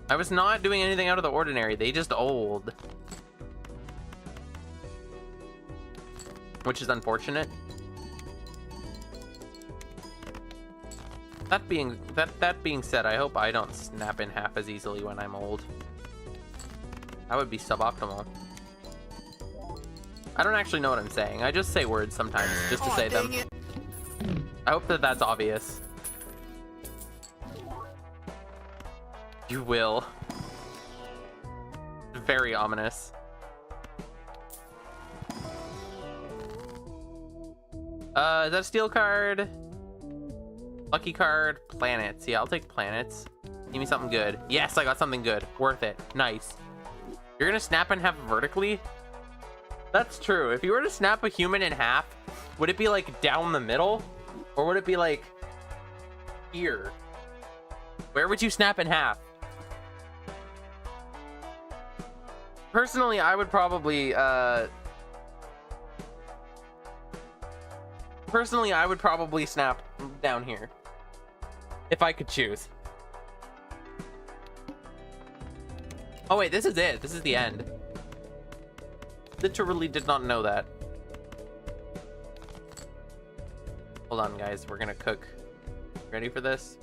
I was not doing anything out of the ordinary. They just old. Which is unfortunate. That being said, I hope I don't snap in half as easily when I'm old. That would be suboptimal. I don't actually know what I'm saying. I just say words sometimes just to say them. I hope that that's obvious. You will. Very ominous. Is that a steel card? Lucky card, planets. Yeah, I'll take planets. Give me something good. Yes, I got something good. Worth it. Nice. You're gonna snap in half vertically? That's true. If you were to snap a human in half, would it be like down the middle? Or would it be like here? Where would you snap in half? Personally, I would probably snap down here if I could choose. Oh wait, this is it. This is the end. Literally did not know that. Hold on, guys. We're gonna cook. Ready for this?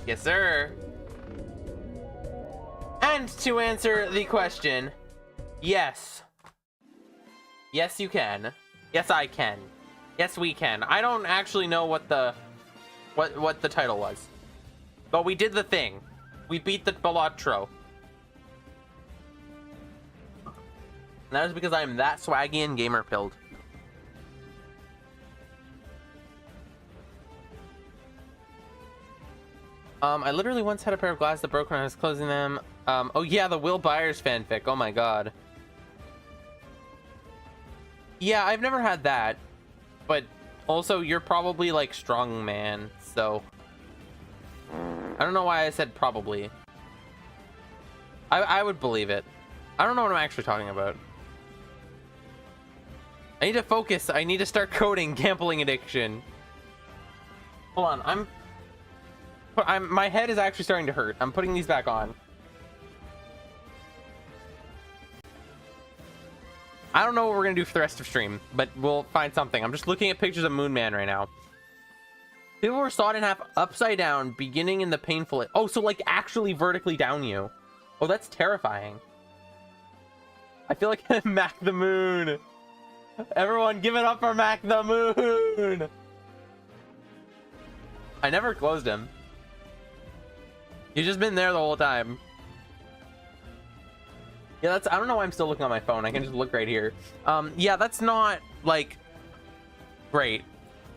Yes, sir. And to answer the question, yes. Yes, you can. Yes, I can. Yes, we can. I don't actually know what the title was, but we did the thing. We beat the Balatro. And that is because I am that swaggy and gamer pilled. I literally once had a pair of glasses that broke when I was closing them. Oh yeah, the Will Byers fanfic. Oh my god. Yeah, I've never had that. But also, you're probably like strong man, so I don't know why I said probably. I would believe it. I don't know what I'm actually talking about. I need to focus. I need to start coding gambling addiction. Hold on, my head is actually starting to hurt. I'm putting these back on. I don't know what we're gonna do for the rest of stream, but we'll find something. I'm just looking at pictures of Moon Man right now. People were sawed in half upside down, beginning in the painful... Oh, so like actually vertically down you. Oh, that's terrifying. I feel like Mac the Moon. Everyone give it up for Mac the Moon. I never closed him. You've just been there the whole time. Yeah, I don't know why I'm still looking on my phone. I can just look right here. Yeah, that's not, like, great.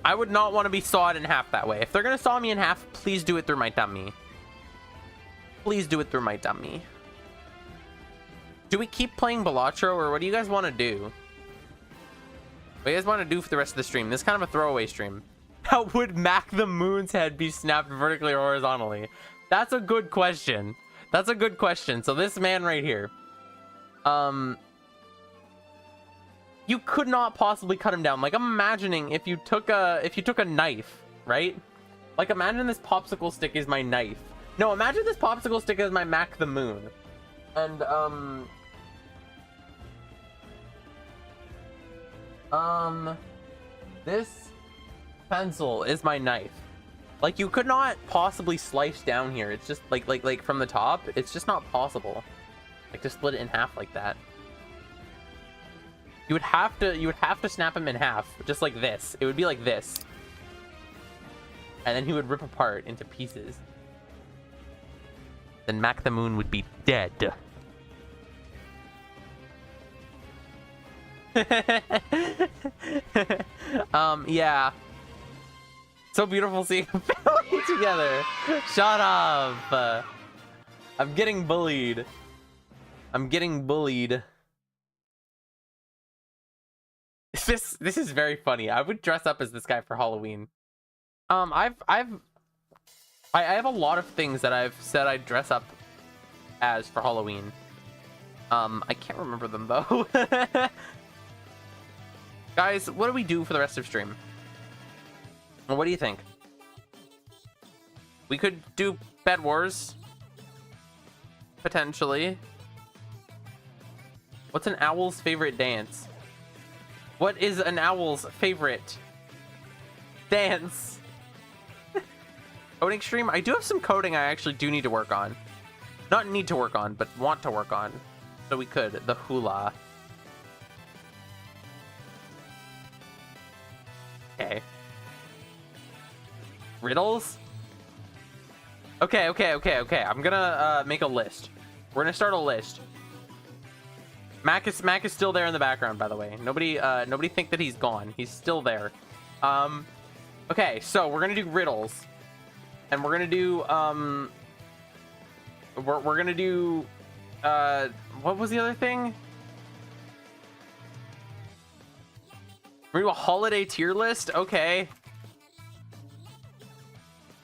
I would not want to be sawed in half that way. If they're gonna saw me in half, please do it through my dummy. Please do it through my dummy. Do we keep playing Balatro, or what do you guys want to do? What do you guys want to do for the rest of the stream? This is kind of a throwaway stream. How would Mac the Moon's head be snapped vertically or horizontally? That's a good question. That's a good question. So this man right here. You could not possibly cut him down. Like, I'm imagining if you took a knife, right? Like, imagine this popsicle stick is my knife. No, imagine this popsicle stick is my Mac the Moon. And, this pencil is my knife. Like, you could not possibly slice down here. It's just like from the top, it's just not possible. Like, to split it in half like that. You would have to snap him in half, just like this. It would be like this. And then he would rip apart into pieces. then Mac the Moon would be dead. Yeah. So beautiful seeing a family together. Shut up. I'm getting bullied. I'm getting bullied. This is very funny. I would dress up as this guy for Halloween. I have a lot of things that I've said I'd dress up as for Halloween. I can't remember them though. Guys, what do we do for the rest of stream? What do you think? We could do Bed Wars. Potentially. What's an owl's favorite dance? What is an owl's favorite dance? Coding stream? I do have some coding I actually do need to work on. Not need to work on, but want to work on. So we could. The hula. Okay. Riddles? Okay. I'm gonna make a list. We're gonna start a list. Mac is still there in the background, by the way. Nobody think that he's gone. He's still there. Okay, so we're gonna do riddles. And we're gonna do we're gonna do what was the other thing? We're gonna do a holiday tier list? Okay.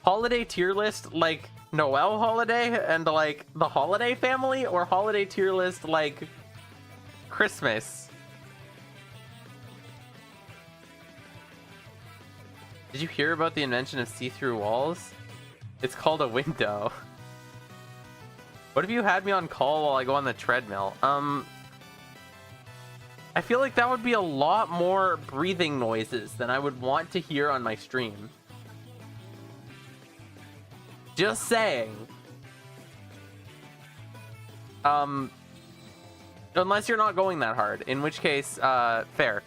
Holiday tier list like Noel holiday and like the holiday family, or holiday tier list like Christmas? Did you hear about the invention of see-through walls? It's called a window. What if you had me on call while I go on the treadmill? I feel like that would be a lot more breathing noises than I would want to hear on my stream. Just saying. Unless you're not going that hard, in which case, fair.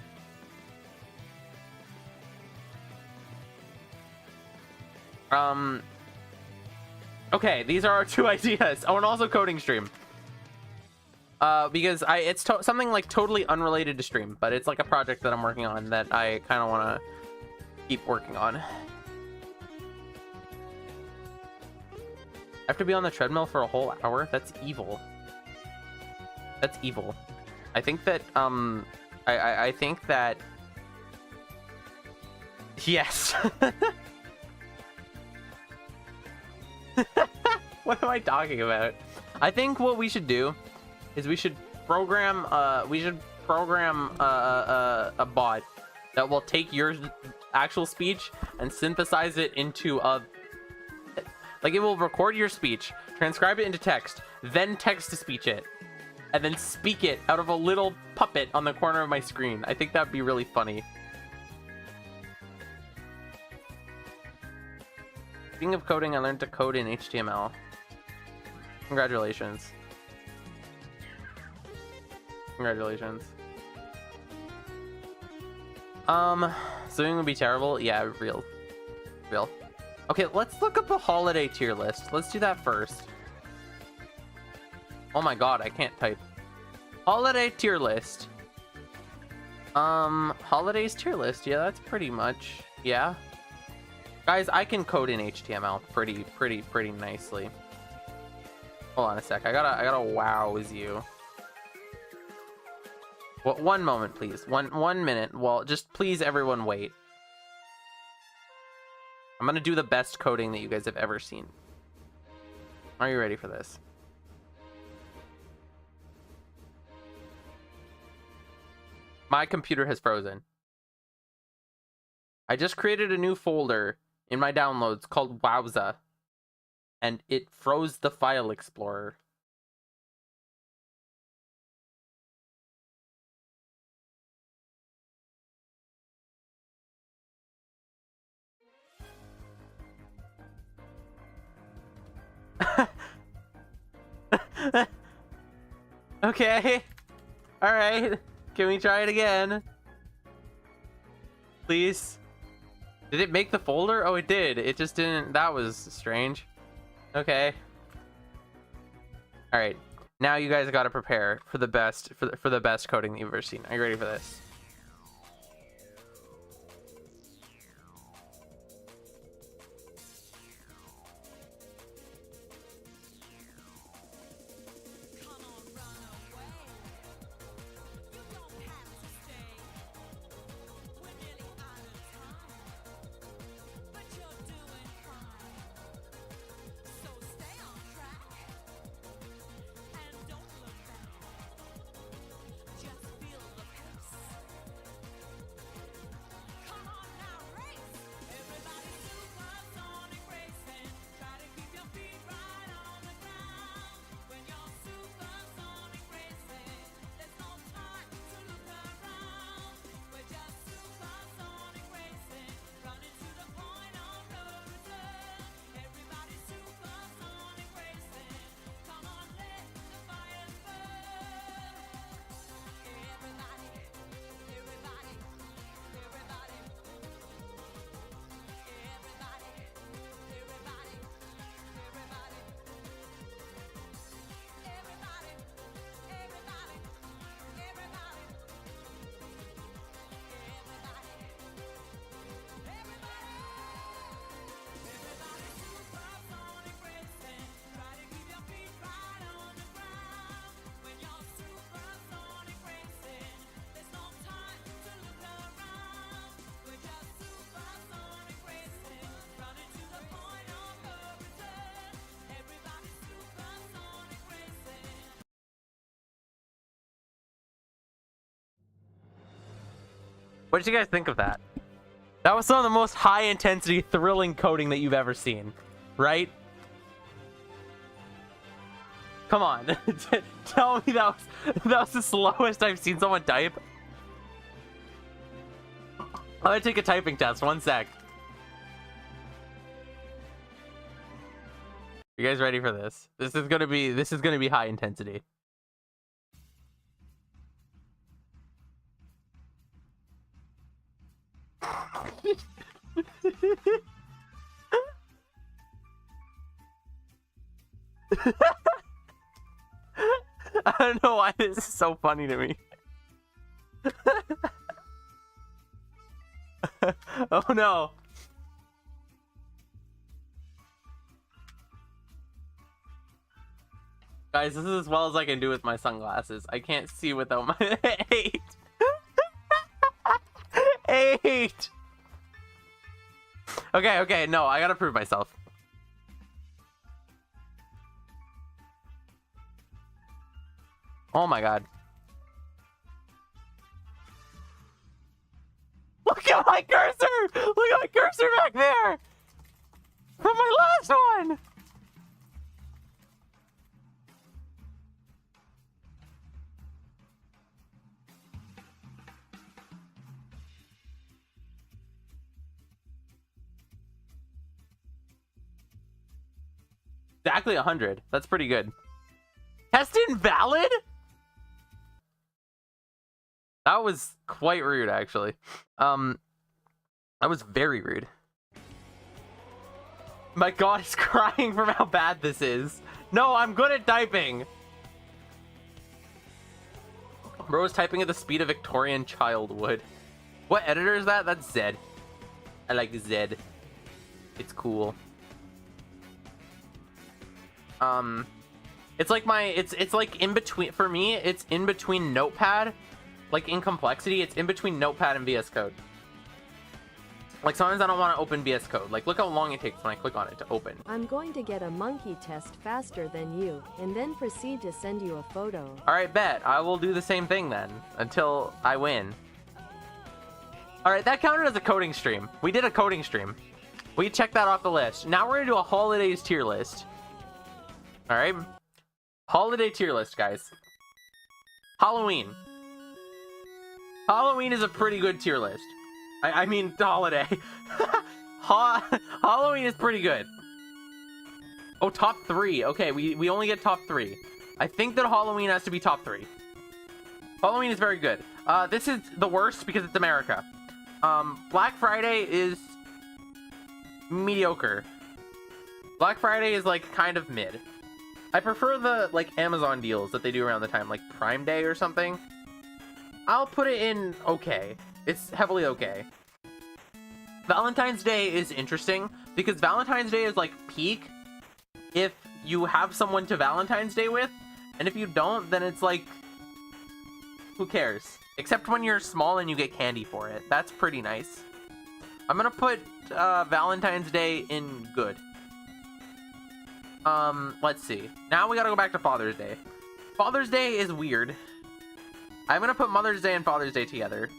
Okay, these are our two ideas. Oh, and also coding stream. Because it's something like totally unrelated to stream, but it's like a project that I'm working on that I kind of want to keep working on. I have to be on the treadmill for a whole hour? That's evil. That's evil. I think that, I think that... Yes. What am I talking about? I think what we should do is we should program a bot that will take your actual speech and synthesize it into a... Like, it will record your speech, transcribe it into text, then text-to-speech it, and then speak it out of a little puppet on the corner of my screen. I think that'd be really funny. Speaking of coding, I learned to code in HTML. Congratulations. Congratulations. Swimming would be terrible. Yeah, real. Okay, let's look up a holiday tier list. Let's do that first. Oh my god, I can't type. Holiday tier list. Holidays tier list. Yeah, that's pretty much. Yeah. Guys, I can code in HTML pretty nicely. Hold on a sec. I gotta wows you. Well, one moment, please. One minute. Well, just please, everyone, wait. I'm gonna do the best coding that you guys have ever seen. Are you ready for this? My computer has frozen. I just created a new folder in my downloads called Wowza, and it froze the file explorer. Okay. All right. Can we try it again? Please. Did it make the folder? Oh, it did. It just didn't. That was strange. Okay. All right, now you guys got to prepare for the best for the best coding that you've ever seen. Are you ready for this? What did you guys think of that? That was some of the most high intensity, thrilling coding that you've ever seen, right? Come on, tell me that was the slowest I've seen someone type. I'm gonna take a typing test. 1 sec. You guys ready for this? This is gonna be high intensity. I don't know why this is so funny to me. Oh no. Guys, this is as well as I can do with my sunglasses. I can't see without my 8. 8. Okay, no, I gotta prove myself. Oh my god. Look at my cursor! Look at my cursor back there! From my last one! Exactly 100. That's pretty good. Test invalid? That was quite rude, actually. That was very rude. My god is crying from how bad this is. No, I'm good at typing. Bro is typing at the speed of Victorian child would. What editor is that? That's Zed. I like Zed. It's cool. It's like it's like in between, for me, it's in between Notepad, like in complexity, it's in between Notepad and VS Code. Like sometimes I don't want to open VS Code. Like look how long it takes when I click on it to open. I'm going to get a monkey test faster than you, and then proceed to send you a photo. Alright, bet. I will do the same thing then, until I win. Alright, that counted as a coding stream. We did a coding stream. We checked that off the list. Now we're gonna do a holidays tier list. Alright. Holiday tier list, guys. Halloween. Halloween is a pretty good tier list. I mean, holiday. Halloween is pretty good. Oh, top 3. Okay, we only get top 3. I think that Halloween has to be top 3. Halloween is very good. This is the worst because it's America. Black Friday is mediocre. Black Friday is like kind of mid. I prefer the like Amazon deals that they do around the time, like Prime Day or something. I'll put it in okay. It's heavily okay. Valentine's Day is interesting because Valentine's Day is like peak if you have someone to Valentine's Day with, and if you don't, then it's like, who cares? Except when you're small and you get candy for it. That's pretty nice. I'm gonna put Valentine's Day in good. Let's see. Now we gotta go back to Father's Day. Father's Day is weird. I'm gonna put Mother's Day and Father's Day together.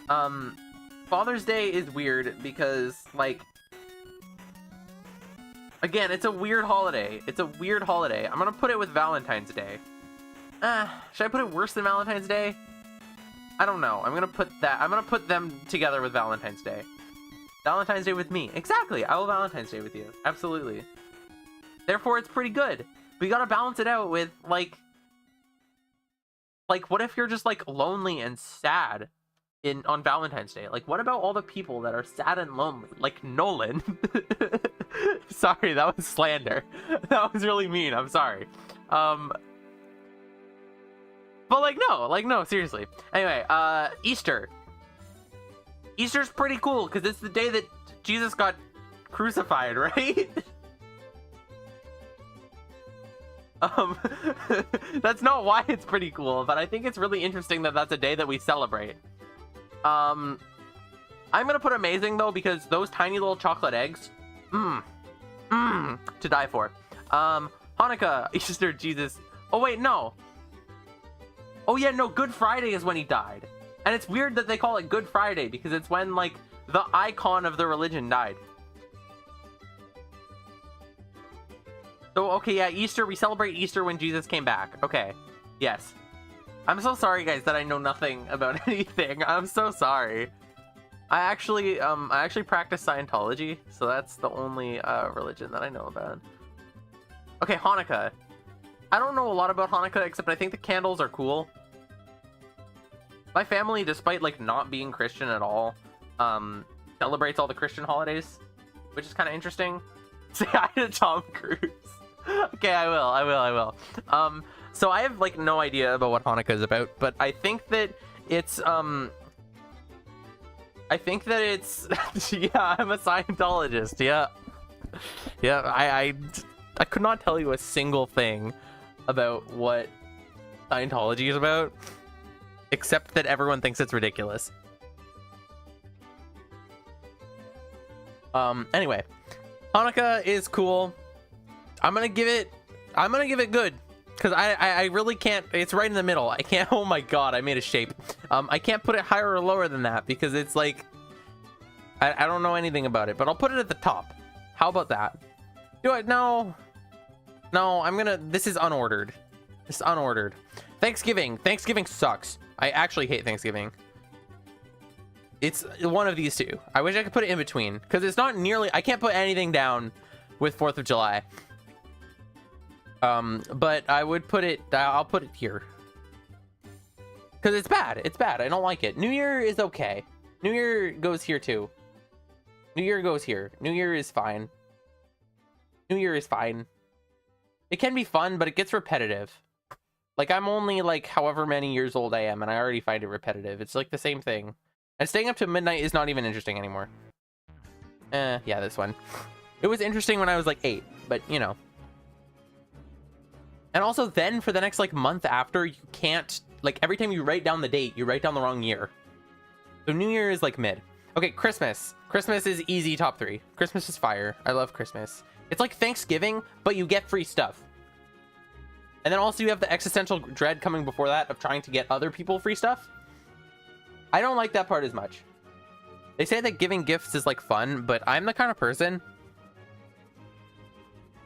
Father's Day is weird because, like, again, it's a weird holiday. It's a weird holiday. I'm gonna put it with Valentine's Day. Should I put it worse than Valentine's Day? I don't know. I'm gonna put them together with Valentine's Day. Valentine's Day with me. Exactly. I will Valentine's Day with you. Absolutely. Therefore, it's pretty good. We gotta balance it out with, like, what if you're just, like, lonely and sad on Valentine's Day? Like, what about all the people that are sad and lonely? Like Nolan. Sorry, that was slander. That was really mean. I'm sorry. But, no, seriously. Anyway, Easter. Easter's pretty cool, because it's the day that Jesus got crucified, right? That's not why it's pretty cool, but I think it's really interesting that that's a day that we celebrate. I'm gonna put amazing, though, because those tiny little chocolate eggs, to die for. Hanukkah, Easter, Jesus. Oh, wait, no. Oh, yeah, no, Good Friday is when he died. And it's weird that they call it Good Friday, because it's when, like, the icon of the religion died. So, okay, yeah, Easter, we celebrate Easter when Jesus came back. Okay, yes. I'm so sorry, guys, that I know nothing about anything. I'm so sorry. I actually practice Scientology, so that's the only religion that I know about. Okay, Hanukkah. I don't know a lot about Hanukkah, except I think the candles are cool. My family, despite, like, not being Christian at all, celebrates all the Christian holidays, which is kind of interesting. Say hi to Tom Cruise. Okay, I will. So I have, like, no idea about what Hanukkah is about, but I think that it's, yeah, I'm a Scientologist, yeah. Yeah, I could not tell you a single thing about what Scientology is about, except that everyone thinks it's ridiculous. Anyway, Hanukkah is cool. I'm gonna give it good, because I really can't. It's right in the middle. I can't. Oh my god, I made a shape. I can't put it higher or lower than that, because it's like, I don't know anything about it, but I'll put it at the top. How about that? Do it? No, this is unordered. It's unordered. Thanksgiving sucks. I actually hate Thanksgiving. It's one of these two. I wish I could put it in between, because it's not nearly, I can't put anything down with 4th of July. But I would put it, I'll put it here, because it's bad. I don't like it. New Year is okay. New Year goes here too. New Year goes here. New Year is fine. It can be fun, but it gets repetitive. Like, I'm only, like, however many years old I am, and I already find it repetitive. It's like the same thing. And staying up to midnight is not even interesting anymore. Yeah, this one. It was interesting when I was like 8, but, you know. And also then, for the next, like, month after, you can't, like, every time you write down the date, you write down the wrong year. So New Year is, like, mid. Okay, Christmas. Christmas is easy top 3. Christmas is fire. I love Christmas. It's like Thanksgiving, but you get free stuff. And then also you have the existential dread coming before that of trying to get other people free stuff. I don't like that part as much. They say that giving gifts is, like, fun, but I'm the kind of person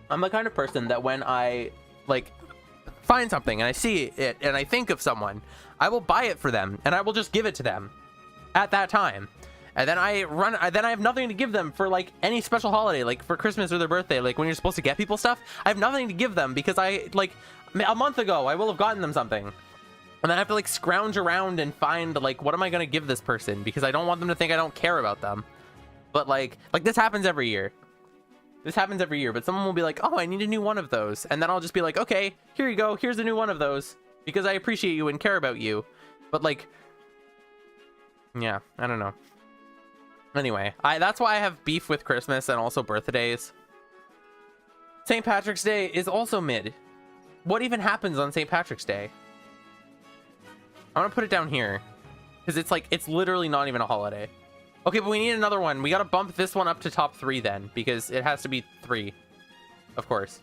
that when I, like, find something and I see it and I think of someone, I will buy it for them and I will just give it to them at that time. And then I have nothing to give them for, like, any special holiday, like for Christmas or their birthday, like when you're supposed to get people stuff. I have nothing to give them because I, like, a month ago I will have gotten them something. And then I have to, like, scrounge around and find, like, what am I going to give this person? Because I don't want them to think I don't care about them. But, like this happens every year. This happens every year, but someone will be like, oh, I need a new one of those. And then I'll just be like, okay, here you go. Here's a new one of those because I appreciate you and care about you. But like, yeah, I don't know. Anyway, that's why I have beef with Christmas and also birthdays. St. Patrick's Day is also mid. What even happens on St. Patrick's Day? I'm gonna put it down here because it's like, it's literally not even a holiday. Okay, but we need another one. We gotta bump this one up to top 3 then, because it has to be 3, of course.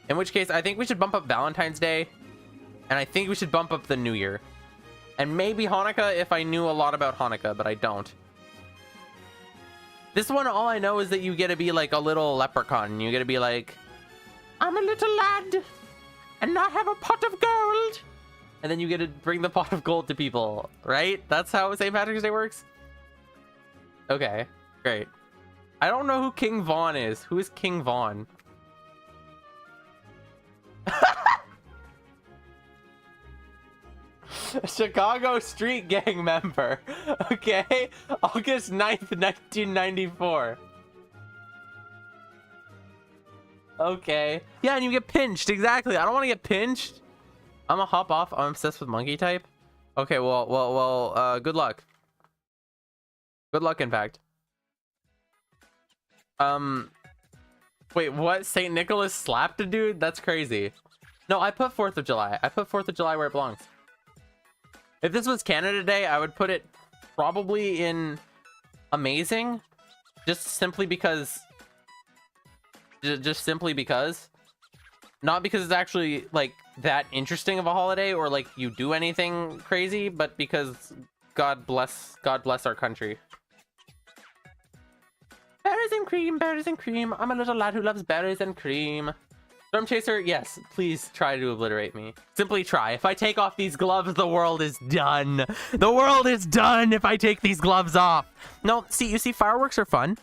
In which case, I think we should bump up Valentine's Day, and I think we should bump up the New Year. And maybe Hanukkah if I knew a lot about Hanukkah, but I don't. This one, all I know is that you get to be like a little leprechaun. You get to be like, I'm a little lad, and I have a pot of gold. And then you get to bring the pot of gold to people, right? That's how St. Patrick's Day works? Okay, great. I don't know who King Vaughn is. Who is King Vaughn? Chicago street gang member. Okay, August 9th, 1994. Okay. Yeah, and you get pinched. Exactly. I don't want to get pinched. I'm gonna hop off. I'm obsessed with monkey type. Okay, well, good luck. Good luck, in fact. Wait, what? St. Nicholas slapped a dude? That's crazy. No, I put 4th of July. I put 4th of July where it belongs. If this was Canada Day, I would put it probably in amazing. Just simply because. Just simply because. Not because it's actually, like, that interesting of a holiday or, like, you do anything crazy, but because God bless our country. Berries and cream, berries and cream. I'm a little lad who loves berries and cream. Storm Chaser, yes, please try to obliterate me. Simply try. If I take off these gloves, the world is done. The world is done if I take these gloves off. No, see, you see, fireworks are fun.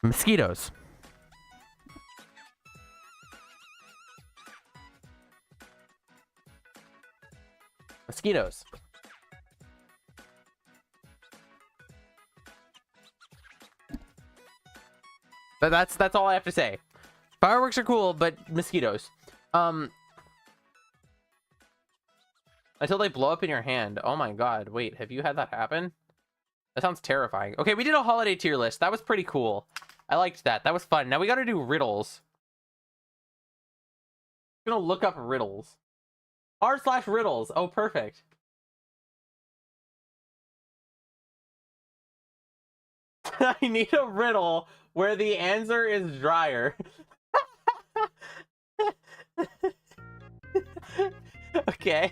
Mosquitoes. Mosquitoes. But that's all I have to say. Fireworks are cool, but mosquitoes. Until they blow up in your hand. Oh my god. Wait, have you had that happen? That sounds terrifying. Okay, we did a holiday tier list. That was pretty cool. I liked that. That was fun. Now we gotta do riddles. I'm gonna look up riddles. r/riddles. Oh, perfect. I need a riddle where the answer is dryer. Okay.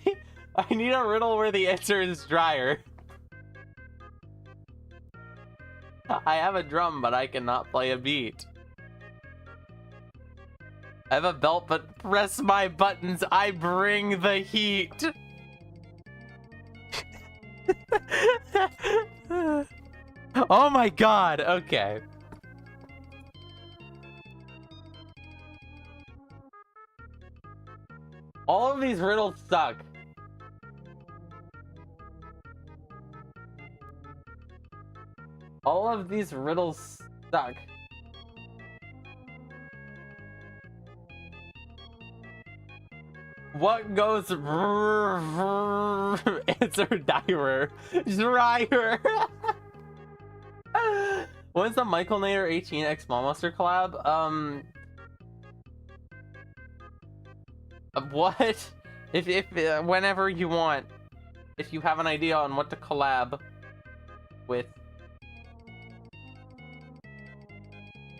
I need a riddle where the answer is dryer. I have a drum, but I cannot play a beat. I have a belt, but press my buttons, I bring the heat. Oh my god, okay. All of these riddles suck. All of these riddles suck. What goes answer Dyer. Dryer. When's the Michael Nader 18x ModMonster collab? What? If whenever you want. If you have an idea on what to collab with.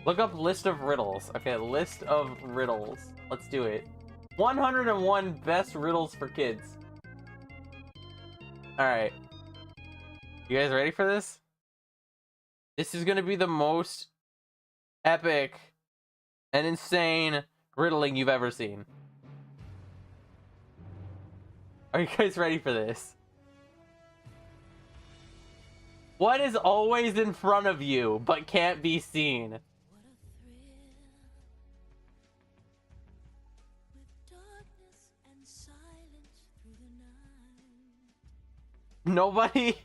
Look up list of riddles. Okay, list of riddles. Let's do it. 101 best riddles for kids. Alright. You guys ready for this? This is gonna be the most epic and insane riddling you've ever seen. Are you guys ready for this? What is always in front of you but can't be seen? Nobody.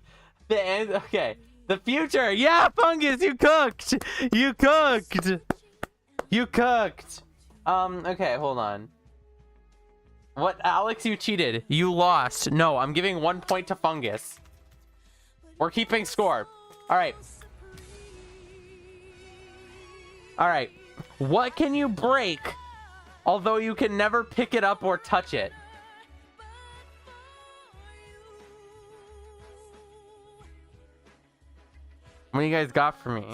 The end. Okay. The future. Yeah, Fungus, you cooked. You cooked. You cooked. Okay, hold on. What, Alex, you cheated. You lost. No, I'm giving 1 point to Fungus. We're keeping score. All right. All right. What can you break, although you can never pick it up or touch it? What do you guys got for me?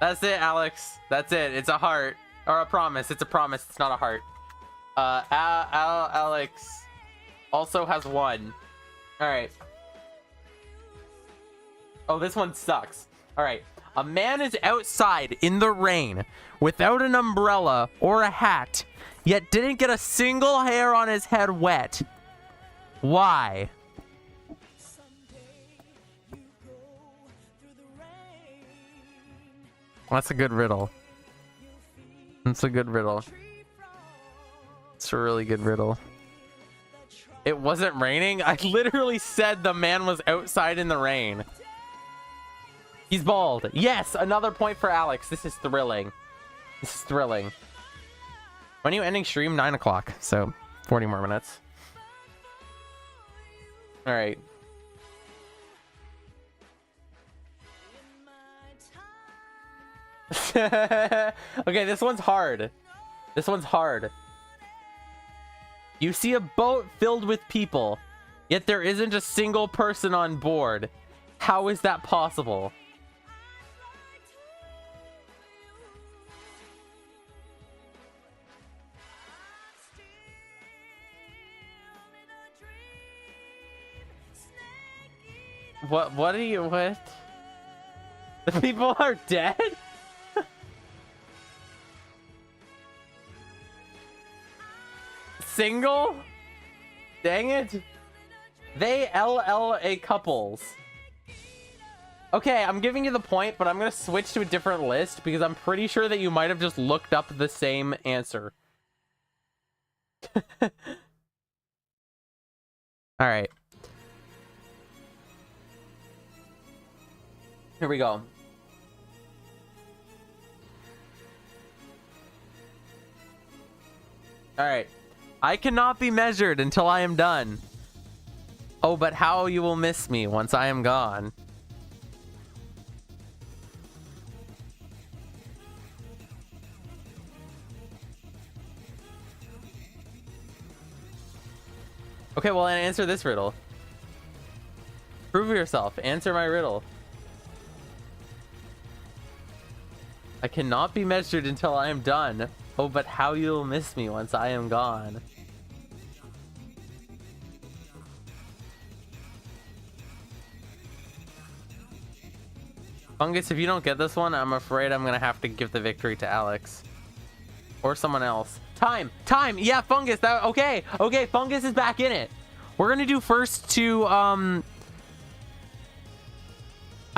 That's it, Alex. That's it. It's a heart. Or a promise. It's a promise. It's not a heart. Alex also has 1. Alright. Oh, this one sucks. Alright. A man is outside in the rain without an umbrella or a hat, yet didn't get a single hair on his head wet. Why? That's a good riddle. That's a good riddle. It's a really good riddle. It wasn't raining? I literally said the man was outside in the rain. He's bald. Yes, another point for Alex. This is thrilling. This is thrilling. When are you ending stream? 9 o'clock. So 40 more minutes. All right. Okay, this one's hard. This one's hard. You see a boat filled with people, yet there isn't a single person on board. How is that possible? What are you, what? The people are dead? Single? Dang it. They LLA couples. Okay, I'm giving you the point, but I'm gonna switch to a different list because I'm pretty sure that you might have just looked up the same answer. Alright. Here we go. Alright. I cannot be measured until I am done. Oh, but how you will miss me once I am gone. Okay, well, then answer this riddle. Prove yourself. Answer my riddle. I cannot be measured until I am done. Oh, but how you'll miss me once I am gone. Fungus, if you don't get this one, I'm afraid I'm gonna have to give the victory to Alex. Or someone else. Time! Time! Yeah, Fungus! That, okay! Okay, Fungus is back in it! We're gonna do first to, I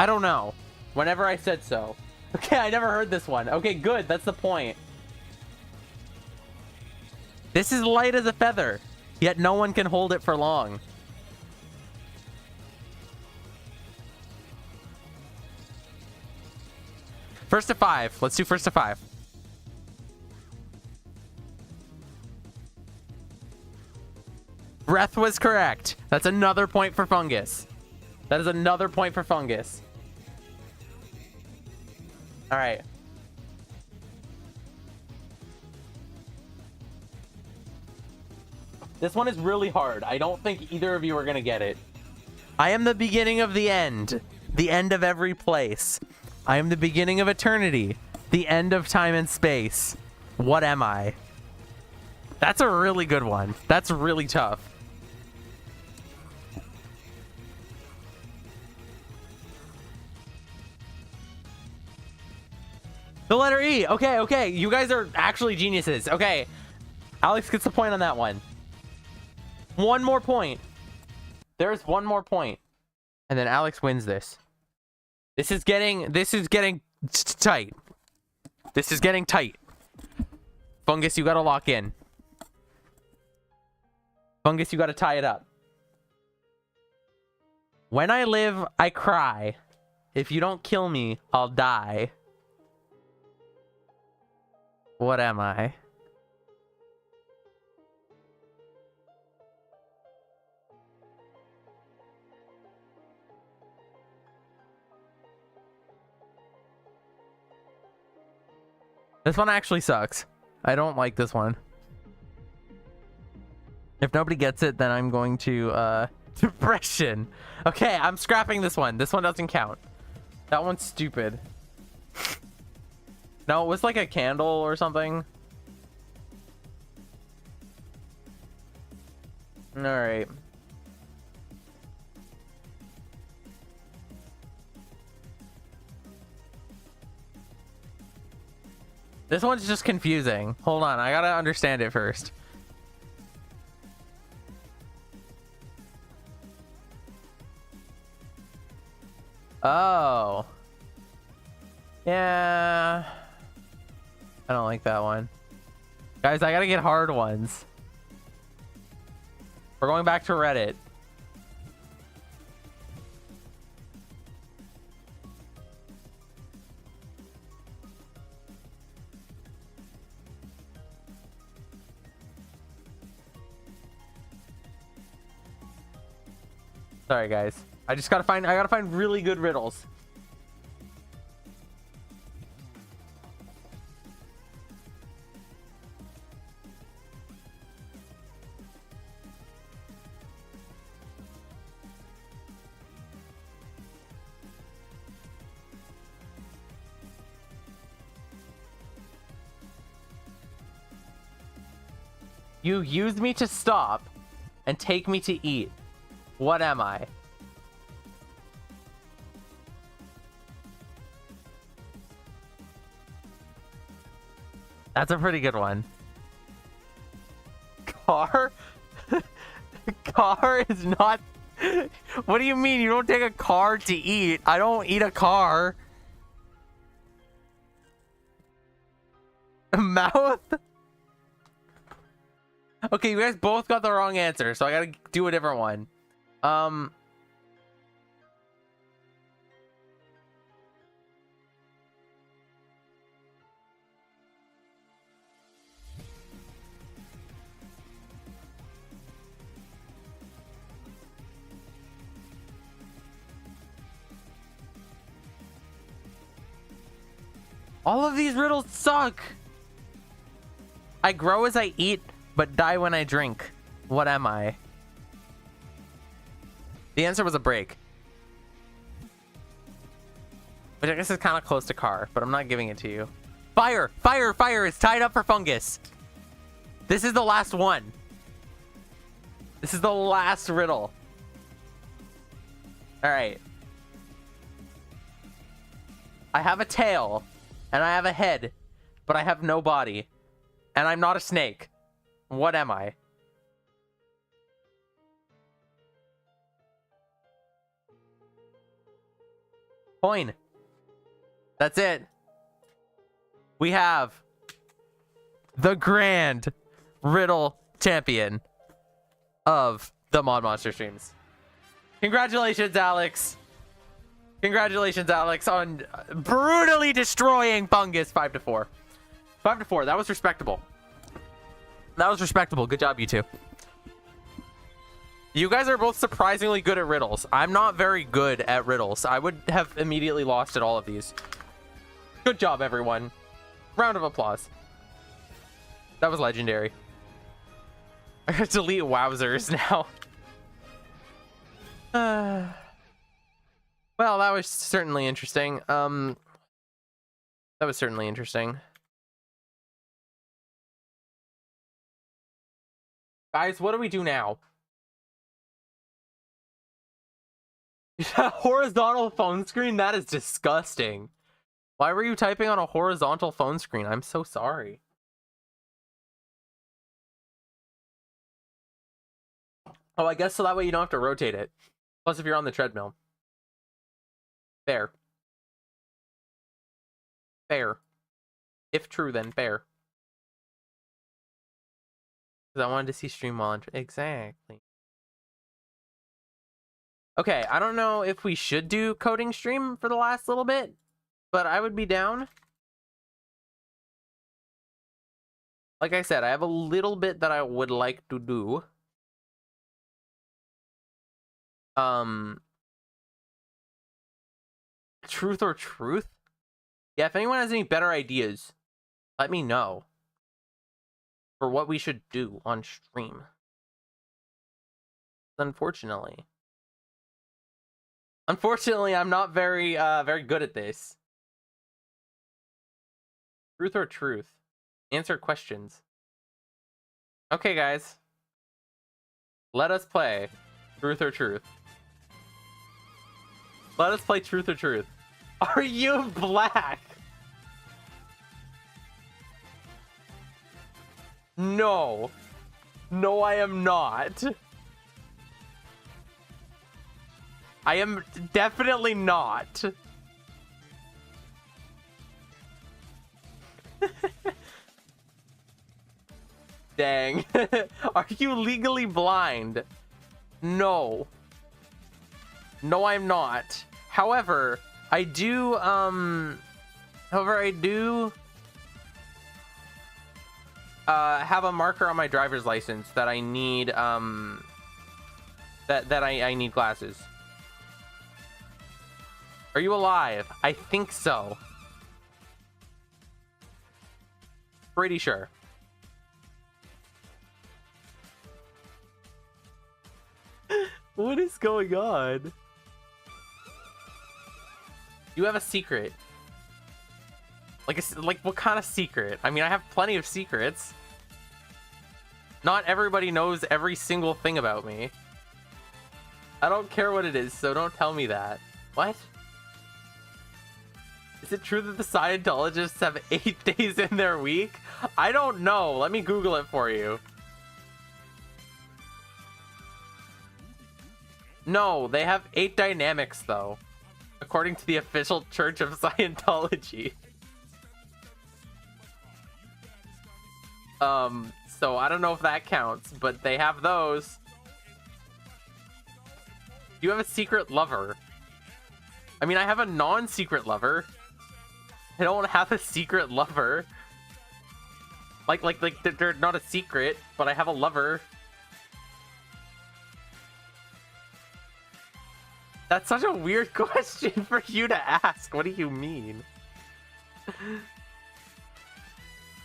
don't know. Whenever I said so. Okay, I never heard this one. Okay, good. That's the point. This is light as a feather, yet no one can hold it for long. First to 5. Let's do first to 5. Breath was correct. That's another point for Fungus. That is another point for Fungus. All right. This one is really hard. I don't think either of you are going to get it. I am the beginning of the end of every place. I am the beginning of eternity, the end of time and space. What am I? That's a really good one. That's really tough. The letter E. Okay, okay. You guys are actually geniuses. Okay. Alex gets the point on that one. One more point. There's one more point. And then Alex wins this. This is getting tight. This is getting tight. Fungus, you gotta lock in. Fungus, you gotta tie it up. When I live, I cry. If you don't kill me, I'll die. What am I? This one actually sucks. I don't like this one. If nobody gets it, then I'm going to, depression. Okay, I'm scrapping this one. This one doesn't count. That one's stupid. No, it was like a candle or something. Alright. This one's just confusing. Hold on, I gotta understand it first. Oh. Yeah. I don't like that one. Guys, I gotta get hard ones. We're going back to Reddit. Sorry, guys. I gotta find really good riddles. You use me to stop and take me to eat. What am I? That's a pretty good one. Car? Car is not... What do you mean? You don't take a car to eat? I don't eat a car. Mouth? Okay, you guys both got the wrong answer, so I gotta do a different one. All of these riddles suck. I grow as I eat, but die when I drink. What am I? The answer was a break. Which I guess is kind of close to car, but I'm not giving it to you. Fire! Fire! Fire! It's tied up for fungus. This is the last one. This is the last riddle. Alright. I have a tail, and I have a head, but I have no body. And I'm not a snake. What am I? Coin. That's it. We have the grand riddle champion of the ModMonster streams. Congratulations, Alex. Congratulations, Alex, on brutally destroying Fungus 5-4. 5-4. That was respectable. That was respectable. Good job, you two. You guys are both surprisingly good at riddles. I'm not very good at riddles. I would have immediately lost at all of these. Good job, everyone. Round of applause. That was legendary. I gotta delete wowzers now. Well, that was certainly interesting. That was certainly interesting. Guys, what do we do now? Horizontal phone screen? That is disgusting. Why were you typing on a horizontal phone screen? I'm so sorry. Oh, I guess so that way you don't have to rotate it. Plus, if you're on the treadmill. Fair. Fair. If true, then fair. Because I wanted to see stream while exactly. Okay, I don't know if we should do coding stream for the last little bit, but I would be down. Like I said, I have a little bit that I would like to do. Truth or truth? Yeah, if anyone has any better ideas, let me know for what we should do on stream. Unfortunately, I'm not very very good at this. Truth or truth? Answer questions. Okay, guys. Let us play truth or truth. Let us play truth or truth. Are you black? No. No, I am not. I am definitely not. Dang. Are you legally blind? No. No, I'm not. However, I do have a marker on my driver's license that I need that I need glasses. Are you alive? I think so. Pretty sure. What is going on? You have a secret. Like what kind of secret? I mean, I have plenty of secrets. Not everybody knows every single thing about me. I don't care what it is, so don't tell me that. What? Is it true that the Scientologists have 8 days in their week? I don't know. Let me Google it for you. No, they have 8 dynamics, though. According to the official Church of Scientology. So I don't know if that counts, but they have those. You have a secret lover. I mean, I have a non-secret lover. I don't have a secret lover. Like they're not a secret, but I have a lover. That's such a weird question for you to ask. What do you mean?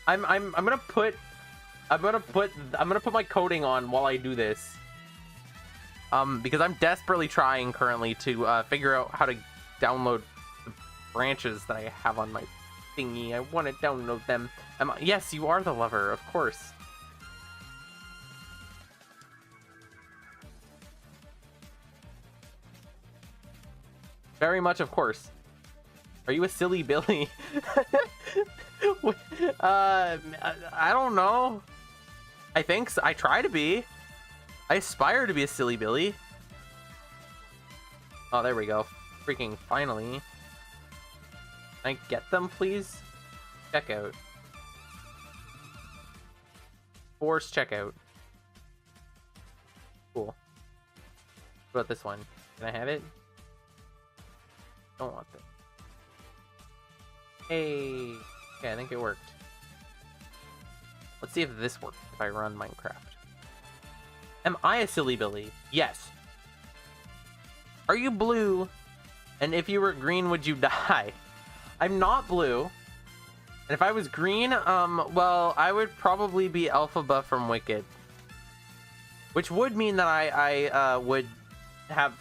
I'm gonna put my coding on while I do this. Because I'm desperately trying currently to figure out how to download the branches that I have on my thingy. I want to download them. Yes, you are the lover, of course. Very much, of course. Are you a silly Billy? I don't know. I think so. I try to be. I aspire to be a silly Billy. Oh, there we go. Freaking finally. Can I get them, please? Checkout. Force checkout. Cool. What about this one? Can I have it? Don't want that. Hey. Okay, I think it worked. Let's see if this works if I run Minecraft. Am I a silly Billy? Yes. Are you blue? And if you were green, would you die? I'm not blue. And if I was green, well, I would probably be Elphaba from Wicked. Which would mean that I would have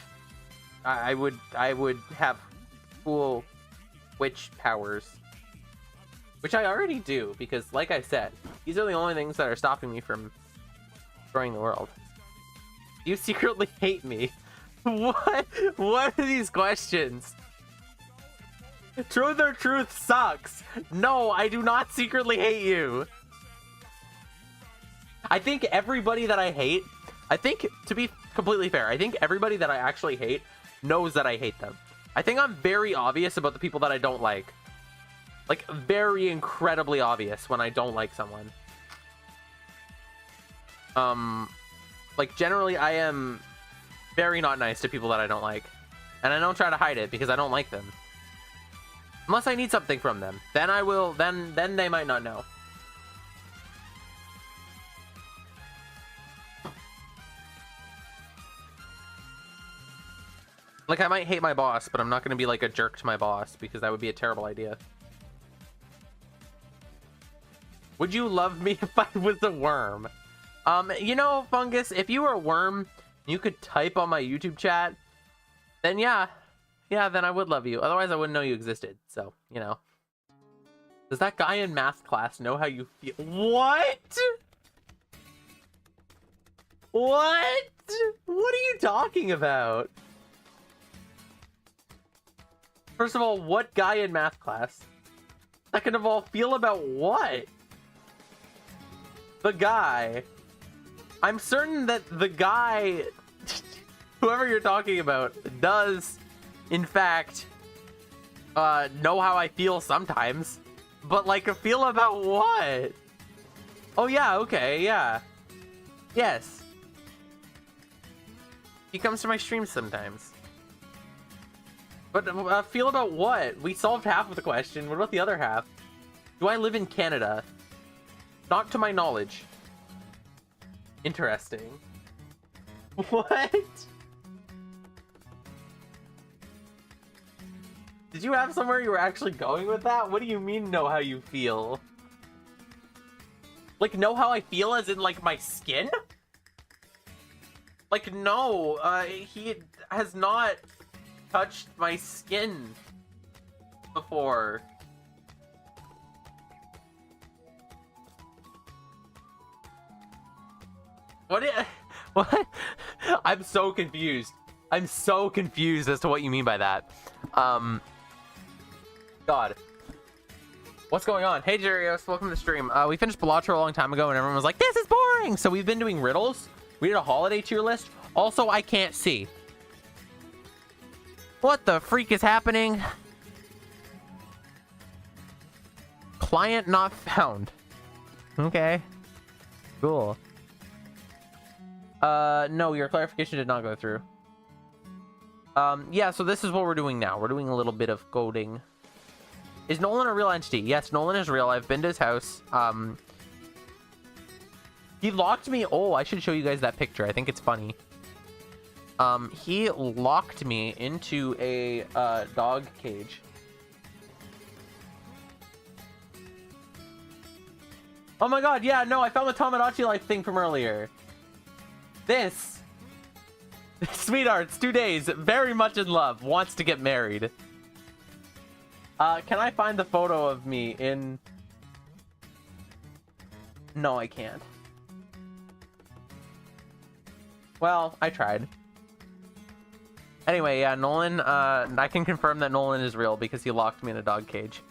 cool witch powers. Which I already do, because like I said, these are the only things that are stopping me from destroying the world. You secretly hate me. What are these questions? Truth or truth sucks. No, I do not secretly hate you. I think everybody that I hate, to be completely fair, I think everybody that I actually hate knows that I hate them. I think I'm very obvious about the people that I don't like. Like, very incredibly obvious when I don't like someone. Like, generally, I am very not nice to people that I don't like. And I don't try to hide it because I don't like them. Unless I need something from them. Then I will, then they might not know. Like, I might hate my boss, but I'm not going to be like a jerk to my boss because that would be a terrible idea. Would you love me if I was a worm? You know, Fungus, if you were a worm, you could type on my YouTube chat, then yeah, then I would love you. Otherwise, I wouldn't know you existed. So, you know. Does that guy in math class know how you feel? What? What? What are you talking about? First of all, what guy in math class? Second of all, feel about what? The guy. I'm certain that the guy, whoever you're talking about, does, in fact, know how I feel sometimes. But, like, feel about what? Oh, yeah, okay, yeah. Yes. He comes to my streams sometimes. But feel about what? We solved half of the question. What about the other half? Do I live in Canada? Not to my knowledge. Interesting. What? Did you have somewhere you were actually going with that? What do you mean know how you feel? Like, know how I feel as in, like, my skin? Like, no, he has not touched my skin before. What? I'm so confused. I'm so confused as to what you mean by that. God. What's going on? Hey, Jerios, welcome to the stream. We finished Balatro a long time ago and everyone was like, this is boring! So we've been doing riddles. We did a holiday tier list. Also, I can't see. What the freak is happening? Client not found. Okay. Cool. No, your clarification did not go through. Yeah, so this is what we're doing now. We're doing a little bit of coding. Is Nolan a real entity? Yes, Nolan is real. I've been to his house. He locked me. Oh, I should show you guys that picture. I think it's funny. He locked me into a dog cage. Oh my god, yeah, no, I found the Tamagotchi life thing from earlier. This. Sweethearts, 2 days, very much in love, wants to get married. Can I find the photo of me in... No, I can't. Well, I tried. Anyway, yeah, Nolan, I can confirm that Nolan is real because he locked me in a dog cage.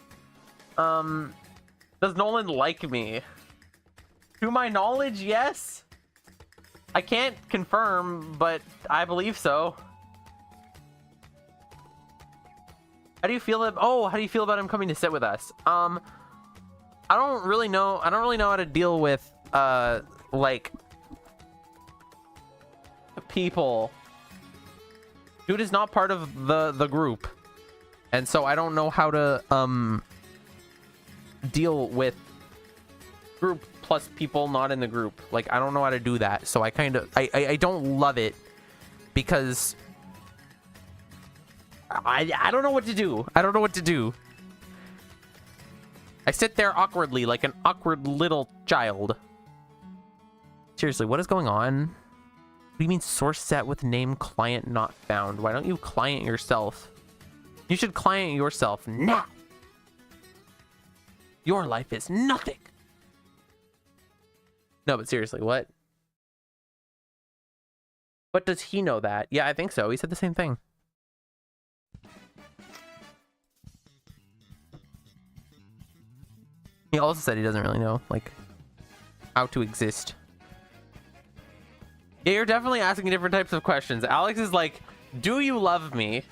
Does Nolan like me? To my knowledge, yes. I can't confirm, but I believe so. How do you feel how do you feel about him coming to sit with us? I don't really know how to deal with like people. Dude is not part of the group, and so I don't know how to deal with group plus people not in the group. Like, I don't know how to do that, so I don't love it because I don't know what to do. I don't know what to do. I sit there awkwardly like an awkward little child. Seriously, what is going on? What do you mean source set with name client not found? Why don't you client yourself? You should client yourself now. Your life is nothing. No, but seriously, what? But does he know that? Yeah, I think so. He said the same thing. He also said he doesn't really know, like, how to exist. Yeah, you're definitely asking different types of questions. Alex is like, do you love me?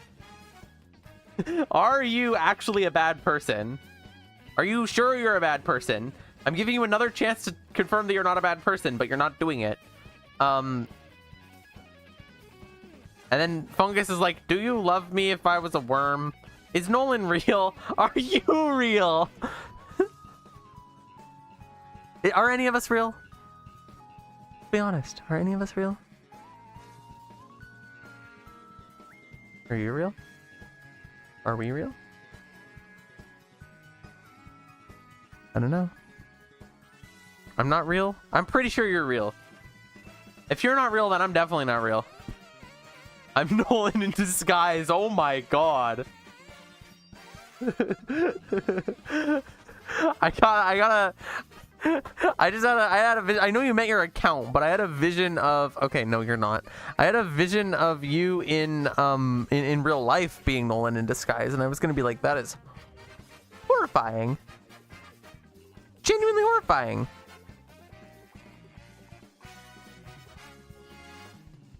Are you actually a bad person? Are you sure you're a bad person? I'm giving you another chance to confirm that you're not a bad person, but you're not doing it. And then Fungus is like, do you love me if I was a worm? Is Nolan real? Are you real? Are any of us real? Be honest, are any of us real? Are you real? Are we real? I don't know. I'm not real? I'm pretty sure you're real. If you're not real, then I'm definitely not real. I'm Nolan in disguise. Oh my god. I know you met your account, but I had a vision of, okay, no, you're not. I had a vision of you in real life being Nolan in disguise, and I was gonna be like, that is horrifying. Genuinely horrifying.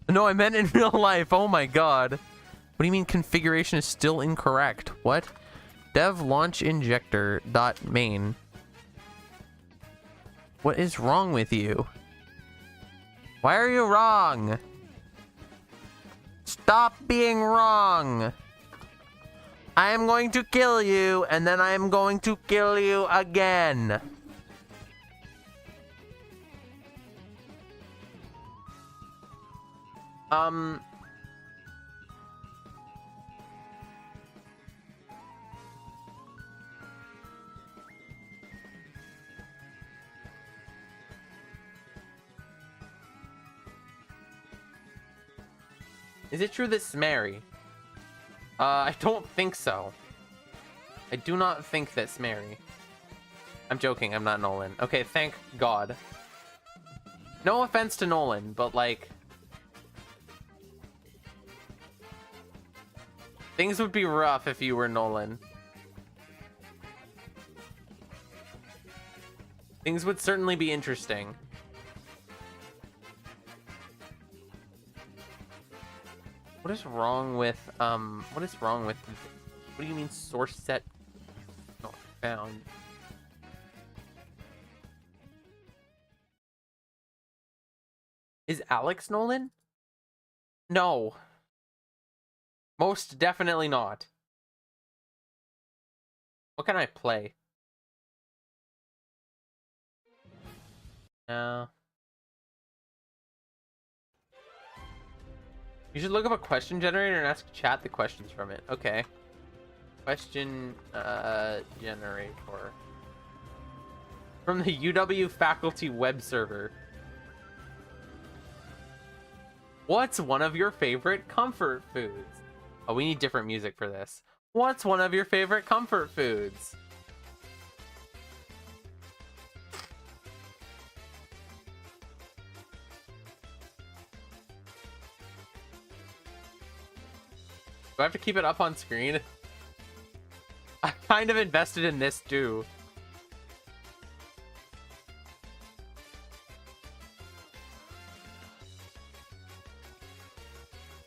No, I meant in real life. Oh my god. What do you mean configuration is still incorrect? What? Dev launch injector dot main. What is wrong with you? Why are you wrong? Stop being wrong. I am going to kill you, and then I am going to kill you again. Is it true this is Mary? I don't think so. I do not think that's Mary. I'm joking, I'm not Nolan. Okay, thank God. No offense to Nolan, but like... things would be rough if you were Nolan. Things would certainly be interesting. What is wrong with, what do you mean source set not found? Is Alex Nolan? No. Most definitely not. What can I play? No. You should look up a question generator and ask chat the questions from it. Okay. Question generator. From the UW faculty web server. What's one of your favorite comfort foods? Oh, we need different music for this. What's one of your favorite comfort foods? Do I have to keep it up on screen? I kind of invested in this too.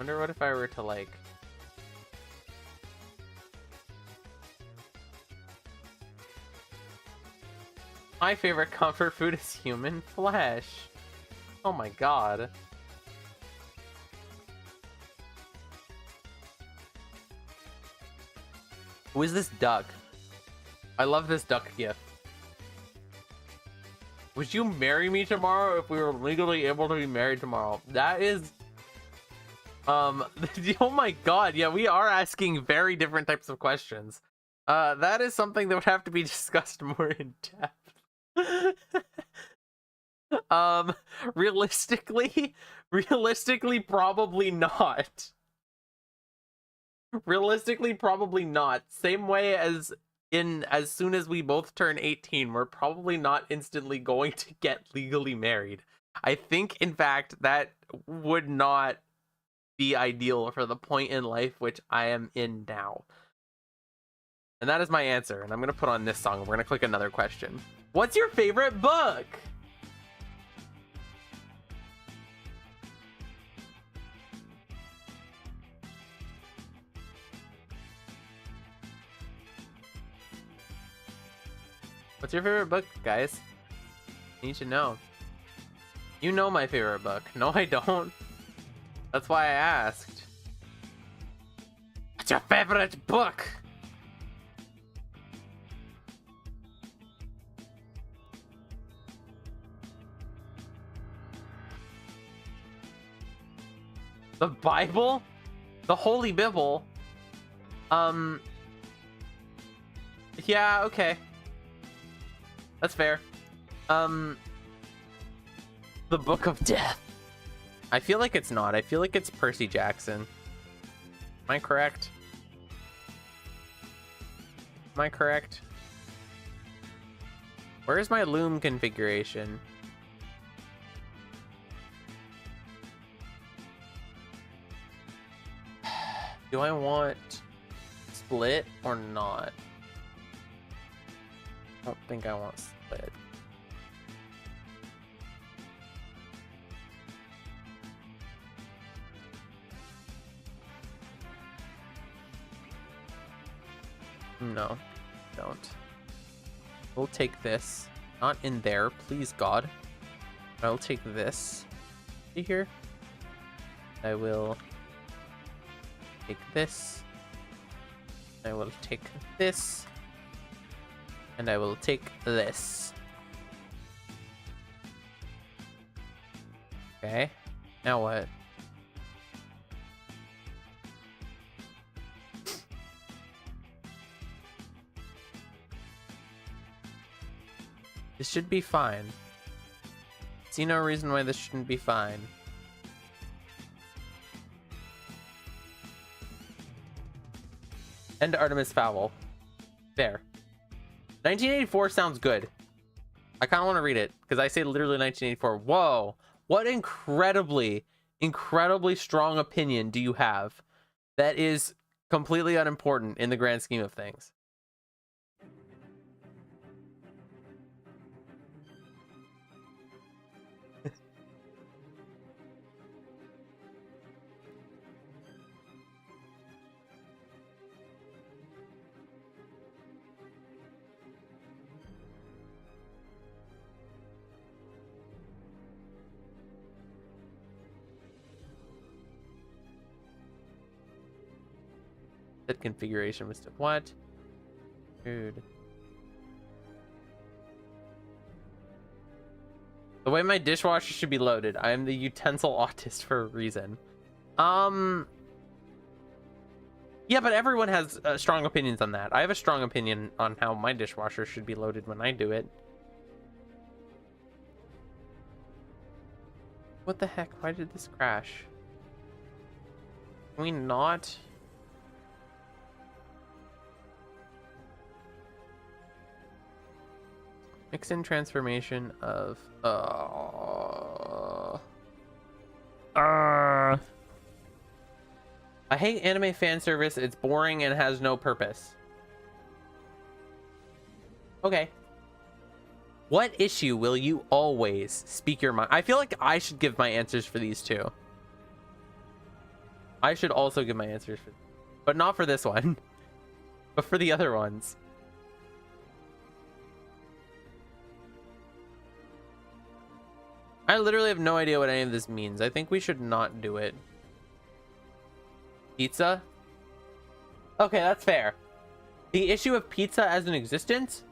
Wonder what if I were to like... My favorite comfort food is human flesh. Oh my god. Who is this duck? I love this duck gif. Would you marry me tomorrow if we were legally able to be married tomorrow? That is... oh my god, yeah, we are asking very different types of questions. That is something that would have to be discussed more in depth. Realistically, probably not. Realistically, probably not. Same way as soon as we both turn 18, we're probably not instantly going to get legally married. I think, in fact, that would not be ideal for the point in life which I am in now. And that is my answer. And I'm going to put on this song. We're going to click another question. What's your favorite book? What's your favorite book, guys? I need to know. You know my favorite book. No, I don't. That's why I asked. What's your favorite book? The Bible? The Holy Bible? Yeah, okay. That's fair. The Book of Death. I feel like it's not. I feel like it's Percy Jackson. Am I correct? Am I correct? Where's my loom configuration? Do I want split or not? I don't think I want split. No, don't. We'll take this. Not in there, please God. I'll take this. See here? I will take this. I will take this. And I will take this. Okay. Now what? This should be fine. See no reason why this shouldn't be fine. And Artemis Fowl. There. 1984 sounds good. I kind of want to read it because I say literally 1984. Whoa. What incredibly strong opinion do you have that is completely unimportant in the grand scheme of things? That configuration was what? Dude. The way my dishwasher should be loaded. I am the utensil autist for a reason. Yeah, but everyone has strong opinions on that. I have a strong opinion on how my dishwasher should be loaded when I do it. What the heck? Why did this crash? Can we not? Mix in transformation of I hate anime fan service. It's boring and has no purpose. Okay. What issue will you always speak your mind? I feel like I should give my answers for these two. I should also give my answers for, but not for this one, but for the other ones. I literally have no idea what any of this means. I think we should not do it. Pizza? Okay, that's fair. The issue of pizza as an existence?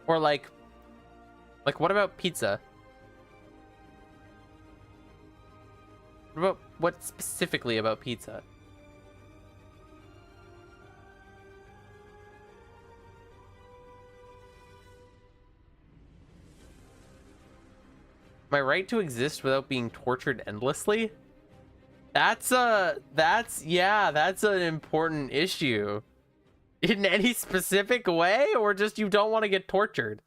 Or like what about pizza? What specifically about pizza? Am I right to exist without being tortured endlessly? That's an important issue. In any specific way, or just you don't want to get tortured?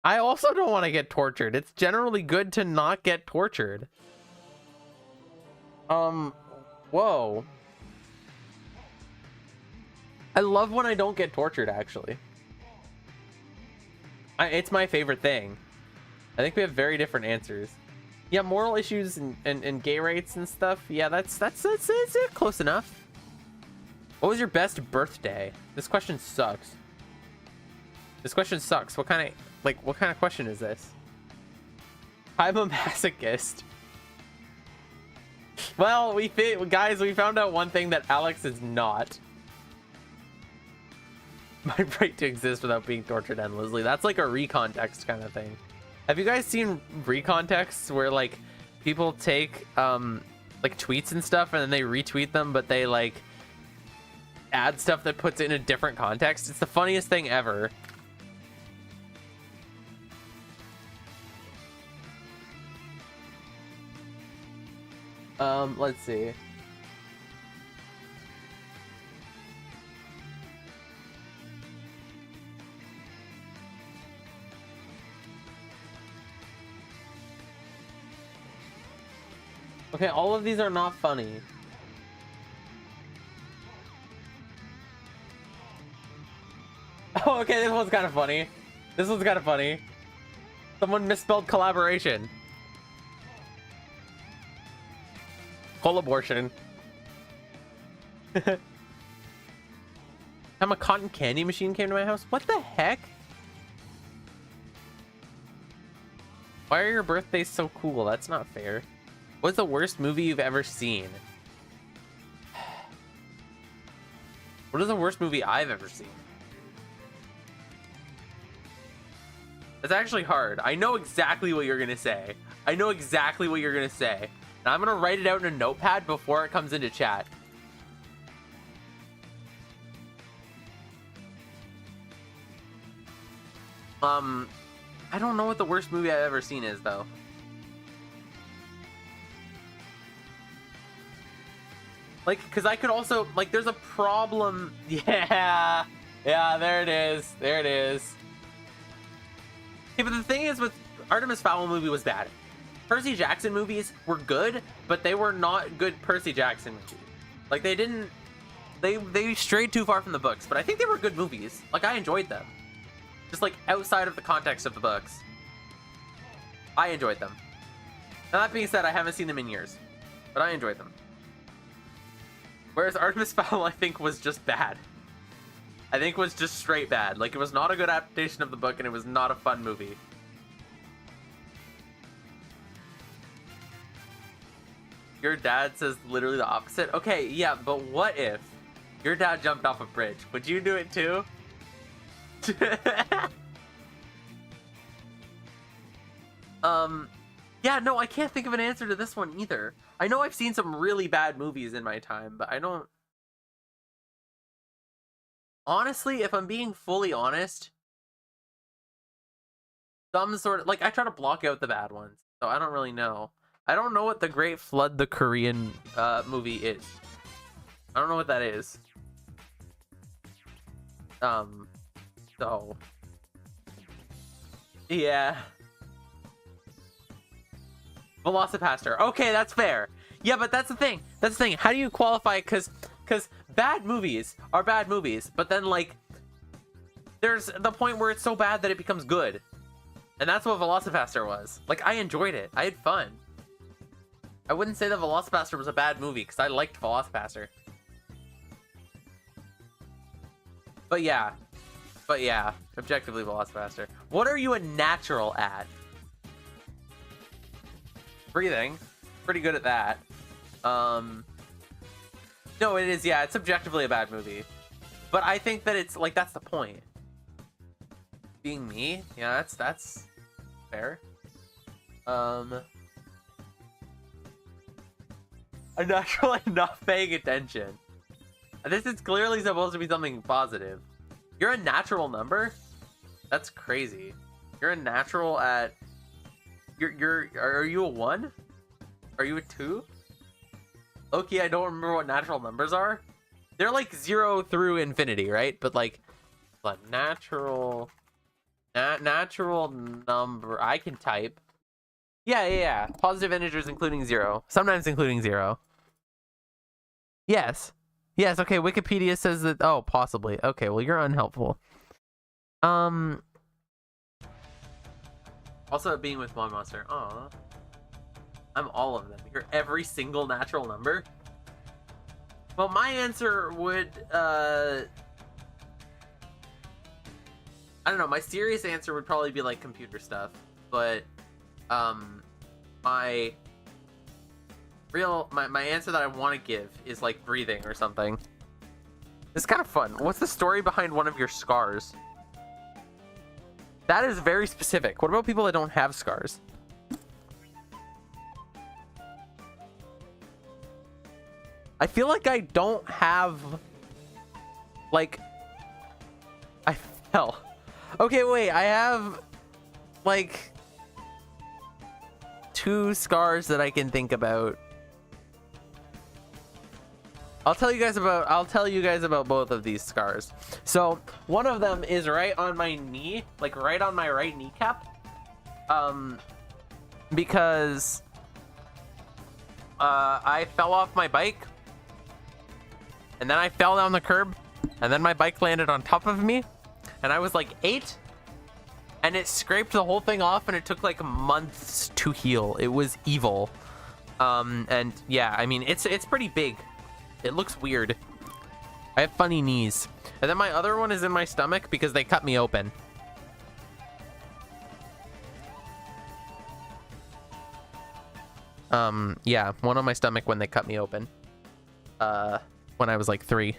I also don't want to get tortured. It's generally good to not get tortured. Whoa. I love when I don't get tortured, actually. It's my favorite thing. I think we have very different answers. Yeah, moral issues and gay rights and stuff. Yeah, that's close enough. What was your best birthday? This question sucks. This question sucks. What kind of... Like, what kind of question is this? I'm a masochist. Well, guys, we found out one thing that Alex is not. My right to exist without being tortured endlessly. That's like a recontext kind of thing. Have you guys seen recontexts where like people take like tweets and stuff and then they retweet them, but they like add stuff that puts it in a different context? It's the funniest thing ever. Let's see. Okay, all of these are not funny. Oh, okay, this one's kind of funny. This one's kind of funny. Someone misspelled collaboration. Collaboration. Time a cotton candy machine came to my house? What the heck? Why are your birthdays so cool? That's not fair. What's the worst movie you've ever seen? What is the worst movie I've ever seen? It's actually hard. I know exactly what you're gonna say. I know exactly what you're gonna say. And I'm gonna write it out in a notepad before it comes into chat. I don't know what the worst movie I've ever seen is, though. Like, because I could also, like, there's a problem. Yeah, there it is. There it is. Yeah, but the thing is, with Artemis Fowl movie was bad. Percy Jackson movies were good, but they were not good Percy Jackson movies. Like, they didn't, they strayed too far from the books, but I think they were good movies. Like, I enjoyed them. Just, like, outside of the context of the books. I enjoyed them. Now, that being said, I haven't seen them in years, but I enjoyed them. Whereas Artemis Fowl, I think, was just bad. I think was just straight bad. Like, it was not a good adaptation of the book, and it was not a fun movie. Your dad says literally the opposite? Okay, yeah, but what if your dad jumped off a bridge? Would you do it too? Yeah, no, I can't think of an answer to this one either. I know I've seen some really bad movies in my time, but I don't... Honestly, if I'm being fully honest, some sort of... Like, I try to block out the bad ones, so I don't really know. I don't know what The Great Flood, the Korean movie is. I don't know what that is. So... Yeah. Velocipaster. Okay, that's fair. Yeah, but that's the thing. That's the thing. How do you qualify? Because bad movies are bad movies, but then, like, there's the point where it's so bad that it becomes good. And that's what Velocipaster was. Like, I enjoyed it. I had fun. I wouldn't say that Velocipaster was a bad movie, because I liked Velocipaster. But yeah. Objectively Velocipaster. What are you a natural at? Breathing. Pretty good at that. No, it is, yeah, it's objectively a bad movie. But I think that it's, like, that's the point. Being me? Yeah, that's fair. A natural and not paying attention. This is clearly supposed to be something positive. You're a natural number? That's crazy. You're a natural at... Are you a 1? Are you a 2? Okay, I don't remember what natural numbers are. They're like 0 through infinity, right? But like, a natural number. I can type. Yeah. Positive integers including 0. Sometimes including 0. Yes. Okay. Wikipedia says that. Oh, possibly. Okay. Well, you're unhelpful. Also, being with ModMonster. Aw. I'm all of them. You're every single natural number? Well, my answer would, I I don't know. My serious answer would probably be like computer stuff, but my answer that I want to give is like breathing or something. It's kind of fun. What's the story behind one of your scars? That is very specific. What about people that don't have scars? I feel like I don't have, like, I fell. Okay, wait, I have, like, 2 scars that I can think about. I'll tell you guys about both of these scars. So, one of them is right on my knee, like right on my right kneecap. Because I fell off my bike. And then I fell down the curb, and then my bike landed on top of me, and I was like 8, and it scraped the whole thing off, and it took like months to heal. It was evil. And yeah, I mean, it's pretty big. It looks weird. I have funny knees. And then my other one is in my stomach because they cut me open. Yeah, one on my stomach when they cut me open. When I was like 3.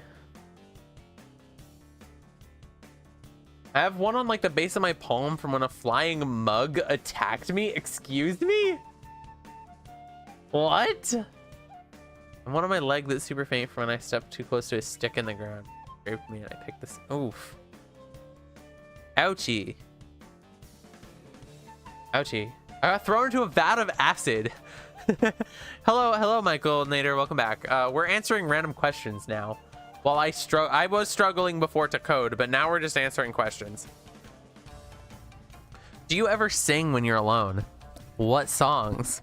I have one on like the base of my palm from when a flying mug attacked me. Excuse me? What? And one on my leg that's super faint from when I stepped too close to a stick in the ground. Scraped me and I picked this. Oof. Ouchie. Ouchie. I got thrown into a vat of acid. Hello, Michael Nader. Welcome back. We're answering random questions now. While I was struggling before to code, but now we're just answering questions. Do you ever sing when you're alone? What songs?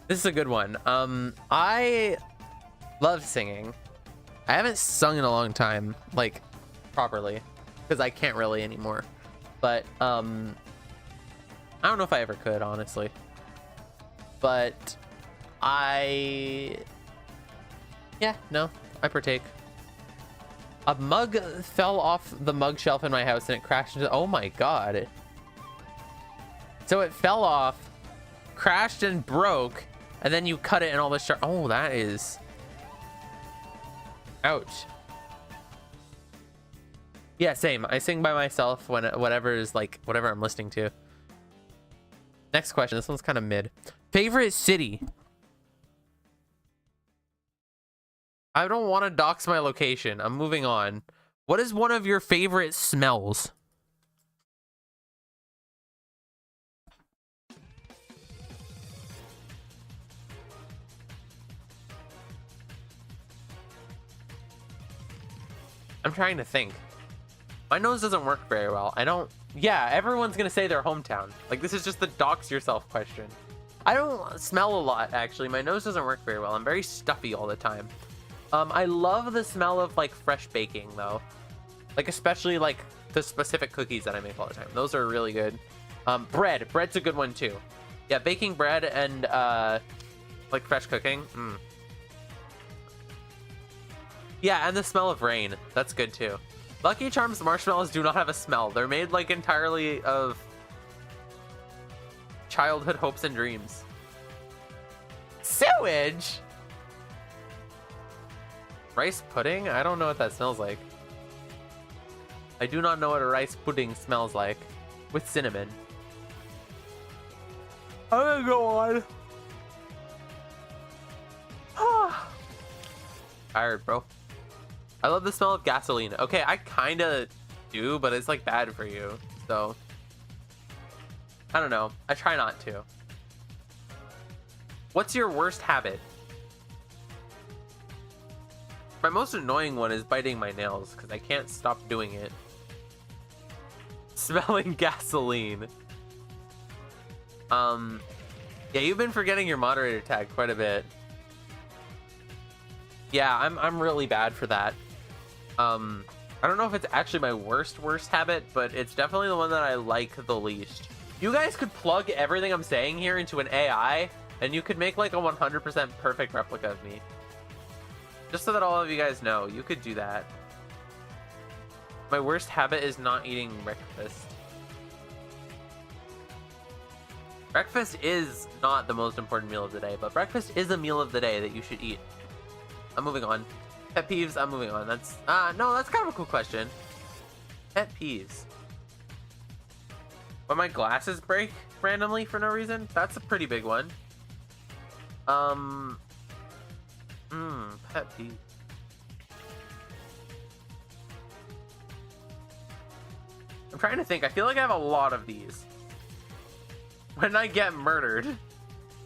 This is a good one. I love singing. I haven't sung in a long time, like properly, because I can't really anymore. But I don't know if I ever could, honestly. But I partake. A mug fell off the mug shelf in my house and it crashed into, oh my god. So it fell off, crashed and broke, and then you cut it and all this oh, that is, ouch. Yeah, same. I sing by myself when whatever I'm listening to. Next question. This one's kind of mid. Favorite city? I don't want to dox my location. I'm moving on. What is one of your favorite smells? I'm trying to think. My nose doesn't work very well. Yeah, everyone's gonna say their hometown. Like, this is just the dox yourself question. I don't smell a lot, actually. My nose doesn't work very well. I'm very stuffy all the time. I love the smell of like fresh baking though. Like, especially like the specific cookies that I make all the time. Those are really good. Bread's a good one too. Yeah, baking bread and like fresh cooking. Yeah, and the smell of rain. That's good too. Lucky Charms marshmallows do not have a smell. They're made like entirely of childhood hopes and dreams. Sewage? Rice pudding? I don't know what that smells like. I do not know what a rice pudding smells like. With cinnamon. I'm gonna go on. Tired, bro. I love the smell of gasoline. Okay, I kinda do, but it's like bad for you. So, I don't know. I try not to. What's your worst habit? My most annoying one is biting my nails because I can't stop doing it. Smelling gasoline. Yeah, you've been forgetting your moderator tag quite a bit. Yeah, I'm really bad for that. I don't know if it's actually my worst habit, but it's definitely the one that I like the least. You guys could plug everything I'm saying here into an AI, and you could make like a 100% perfect replica of me. Just so that all of you guys know, you could do that. My worst habit is not eating breakfast. Breakfast is not the most important meal of the day, but breakfast is a meal of the day that you should eat. I'm moving on. Pet peeves, I'm moving on. That's, no, that's kind of a cool question. Pet peeves. When my glasses break randomly for no reason, that's a pretty big one. Pet peeve. I'm trying to think. I feel like I have a lot of these. When I get murdered.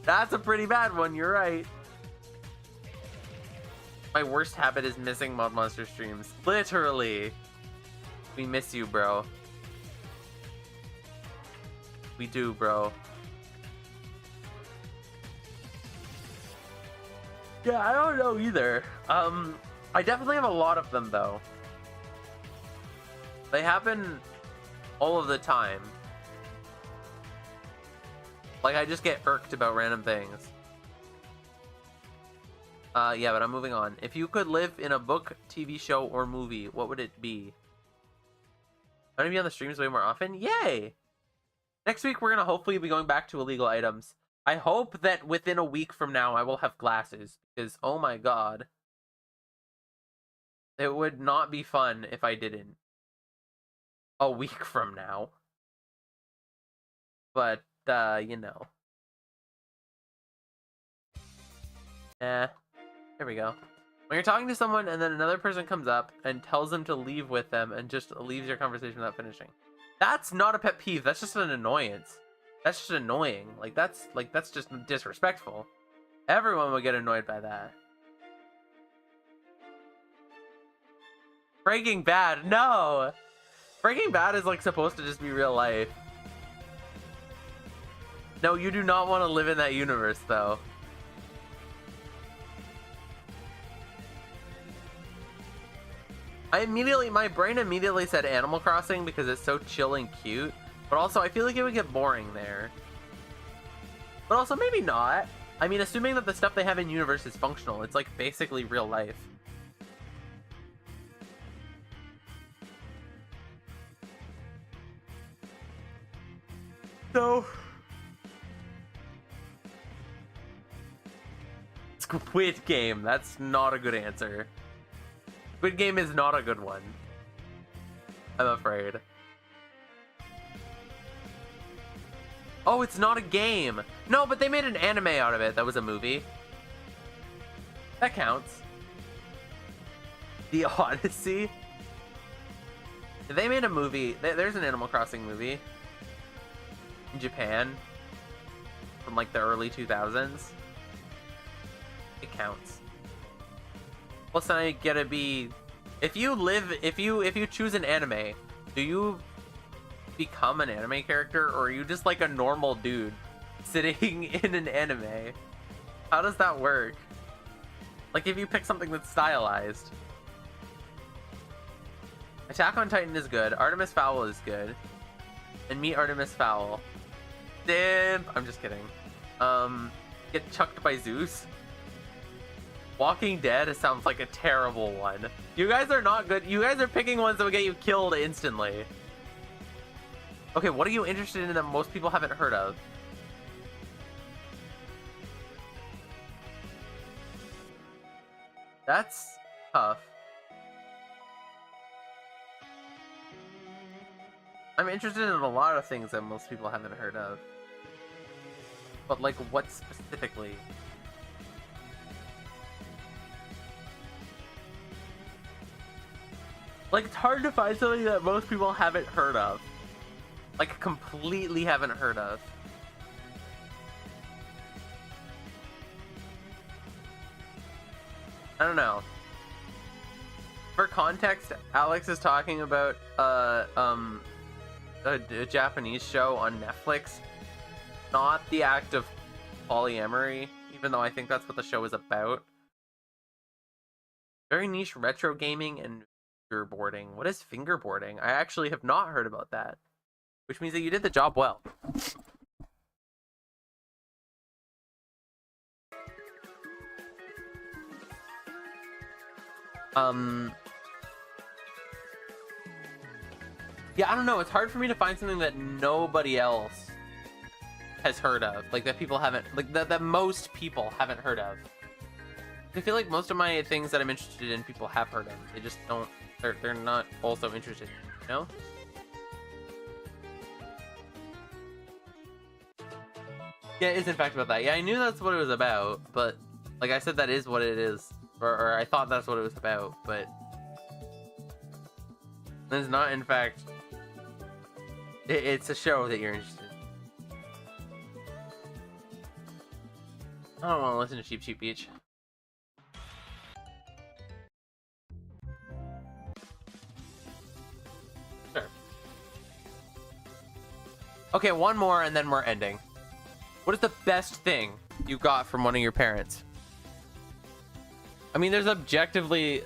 That's a pretty bad one, you're right. My worst habit is missing ModMonster streams. Literally. We miss you, bro. We do, bro. Yeah, I don't know either. I definitely have a lot of them, though. They happen all of the time. Like, I just get irked about random things. Yeah, but I'm moving on. If you could live in a book, TV show, or movie, what would it be? I'm gonna be on the streams way more often? Yay! Next week, we're gonna hopefully be going back to illegal items. I hope that within a week from now, I will have glasses. Because, oh my god. It would not be fun if I didn't. A week from now. But, you know. There we go. When you're talking to someone and then another person comes up and tells them to leave with them and just leaves your conversation without finishing. That's not a pet peeve. That's just an annoyance. That's just annoying. That's just disrespectful. Everyone would get annoyed by that. Breaking Bad, no! Breaking Bad is like supposed to just be real life. No, you do not want to live in that universe, though. My brain immediately said Animal Crossing because it's so chill and cute, but also I feel like it would get boring there. But also maybe not. I mean, assuming that the stuff they have in universe is functional, it's like basically real life. So Squid Game, that's not a good answer. Squid Game is not a good one, I'm afraid. Oh, it's not a game. No, but they made an anime out of it. That was a movie. That counts. The Odyssey. They made a movie. There's an Animal Crossing movie in Japan from like the early 2000s. It counts. Plus, I gotta be. If you choose an anime, do you become an anime character, or are you just like a normal dude sitting in an anime? How does that work? Like, if you pick something that's stylized. Attack on Titan is good. Artemis Fowl is good. And meet Artemis Fowl. Simp! I'm just kidding. Get chucked by Zeus. Walking Dead sounds like a terrible one. You guys are not good. You guys are picking ones that will get you killed instantly. Okay, what are you interested in that most people haven't heard of? That's tough. I'm interested in a lot of things that most people haven't heard of. But like, what specifically? Like, it's hard to find something that most people haven't heard of. Like, completely haven't heard of. I don't know. For context, Alex is talking about a Japanese show on Netflix. Not the act of polyamory, even though I think that's what the show is about. Very niche retro gaming and fingerboarding. What is fingerboarding? I actually have not heard about that. Which means that you did the job well. Yeah, I don't know. It's hard for me to find something that nobody else has heard of. Like, that people haven't... Like, that most people haven't heard of. I feel like most of my things that I'm interested in, people have heard of. They just don't... They're not also interested, you know? Yeah, it is in fact about that. Yeah, I knew that's what it was about, but... Like I said, that is what it is. Or I thought that's what it was about, but... It's not, in fact... It's a show that you're interested in. I don't want to listen to Cheap Cheap Beach. Sure. Okay, one more and then we're ending. What is the best thing you got from one of your parents? I mean, there's objectively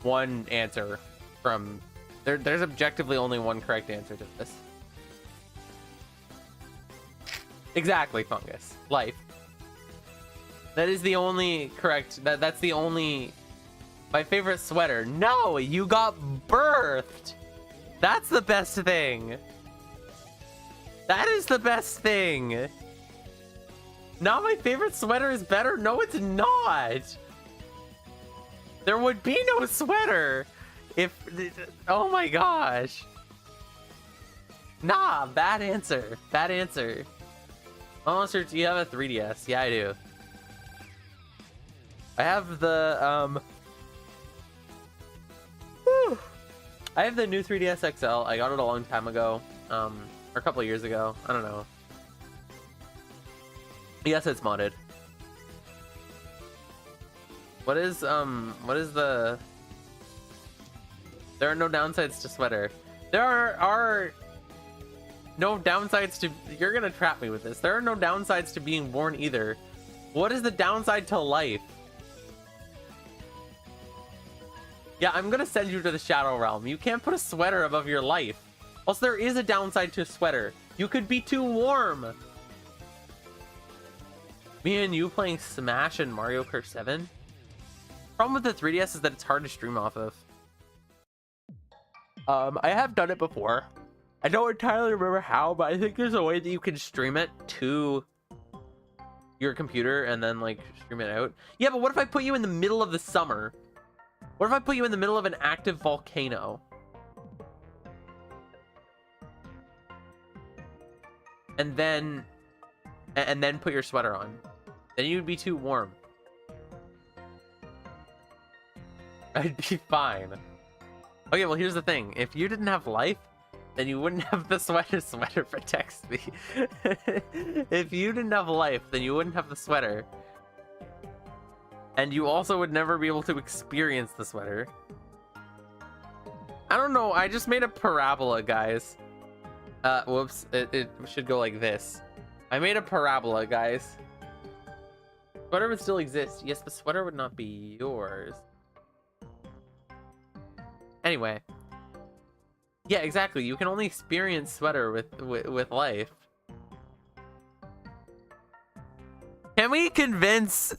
one answer from... There's objectively only one correct answer to this. Exactly, Fungus. Life. That is the only correct... That's the only... My favorite sweater. No, you got birthed. That's the best thing. That is the best thing. Not my favorite sweater is better? No, it's not. There would be no sweater if... Oh my gosh. Nah, bad answer. Bad answer. ModMonster, do you have a 3DS? Yeah, I do. I have the, I have the new 3DS XL. I got it a long time ago. Or a couple of years ago. I don't know. Yes, it's modded. What is the... There are no downsides to sweater. There are no downsides to... You're gonna trap me with this. There are no downsides to being born either. What is the downside to life? Yeah, I'm gonna send you to the Shadow Realm. You can't put a sweater above your life. Also, there is a downside to a sweater. You could be too warm. Me and you playing Smash and Mario Kart 7? Problem with the 3DS is that it's hard to stream off of. I have done it before. I don't entirely remember how, but I think there's a way that you can stream it to your computer and then, like, stream it out. Yeah, but what if I put you in the middle of the summer? What if I put you in the middle of an active volcano? And then put your sweater on. Then you'd be too warm. I'd be fine. Okay, well, here's the thing. If you didn't have life, then you wouldn't have the sweater. Sweater protects me. If you didn't have life, then you wouldn't have the sweater. And you also would never be able to experience the sweater. I don't know. I just made a parabola, guys. Whoops. It should go like this. I made a parabola, guys. Sweater would still exist. Yes, the sweater would not be yours. Anyway. Yeah, exactly. You can only experience sweater with life. Can we convince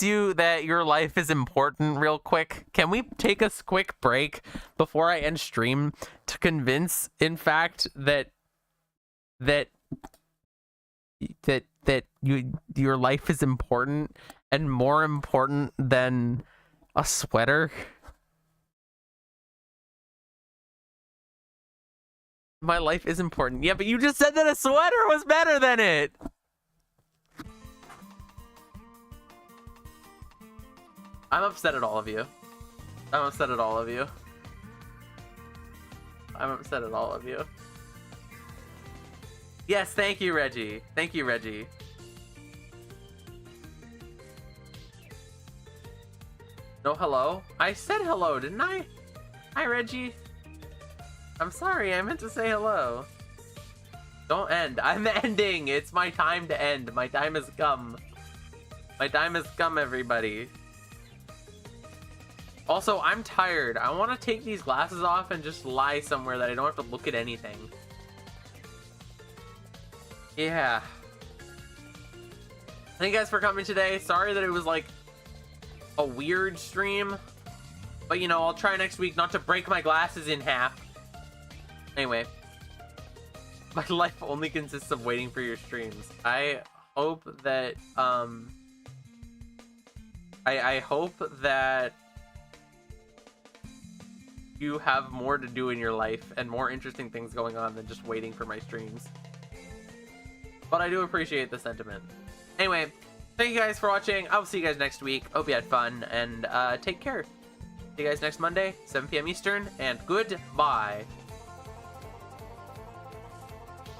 you that your life is important real quick? Can we take a quick break before I end stream to convince, in fact, that your life is important and more important than a sweater? My life is important. Yeah, but you just said that a sweater was better than it. I'm upset at all of you. I'm upset at all of you. I'm upset at all of you. Yes, thank you, Reggie. Thank you, Reggie. No hello? I said hello, didn't I? Hi, Reggie. I'm sorry, I meant to say hello. Don't end. I'm ending. It's my time to end. My time has come. My time has come, everybody. Also, I'm tired. I want to take these glasses off and just lie somewhere that I don't have to look at anything. Yeah. Thank you guys for coming today. Sorry that it was like a weird stream. But you know, I'll try next week not to break my glasses in half. Anyway, my life only consists of waiting for your streams. I hope that I hope that you have more to do in your life and more interesting things going on than just waiting for my streams. But I do appreciate the sentiment. Anyway, thank you guys for watching. I'll see you guys next week. Hope you had fun, and take care. See you guys next Monday, 7 p.m. Eastern, and goodbye.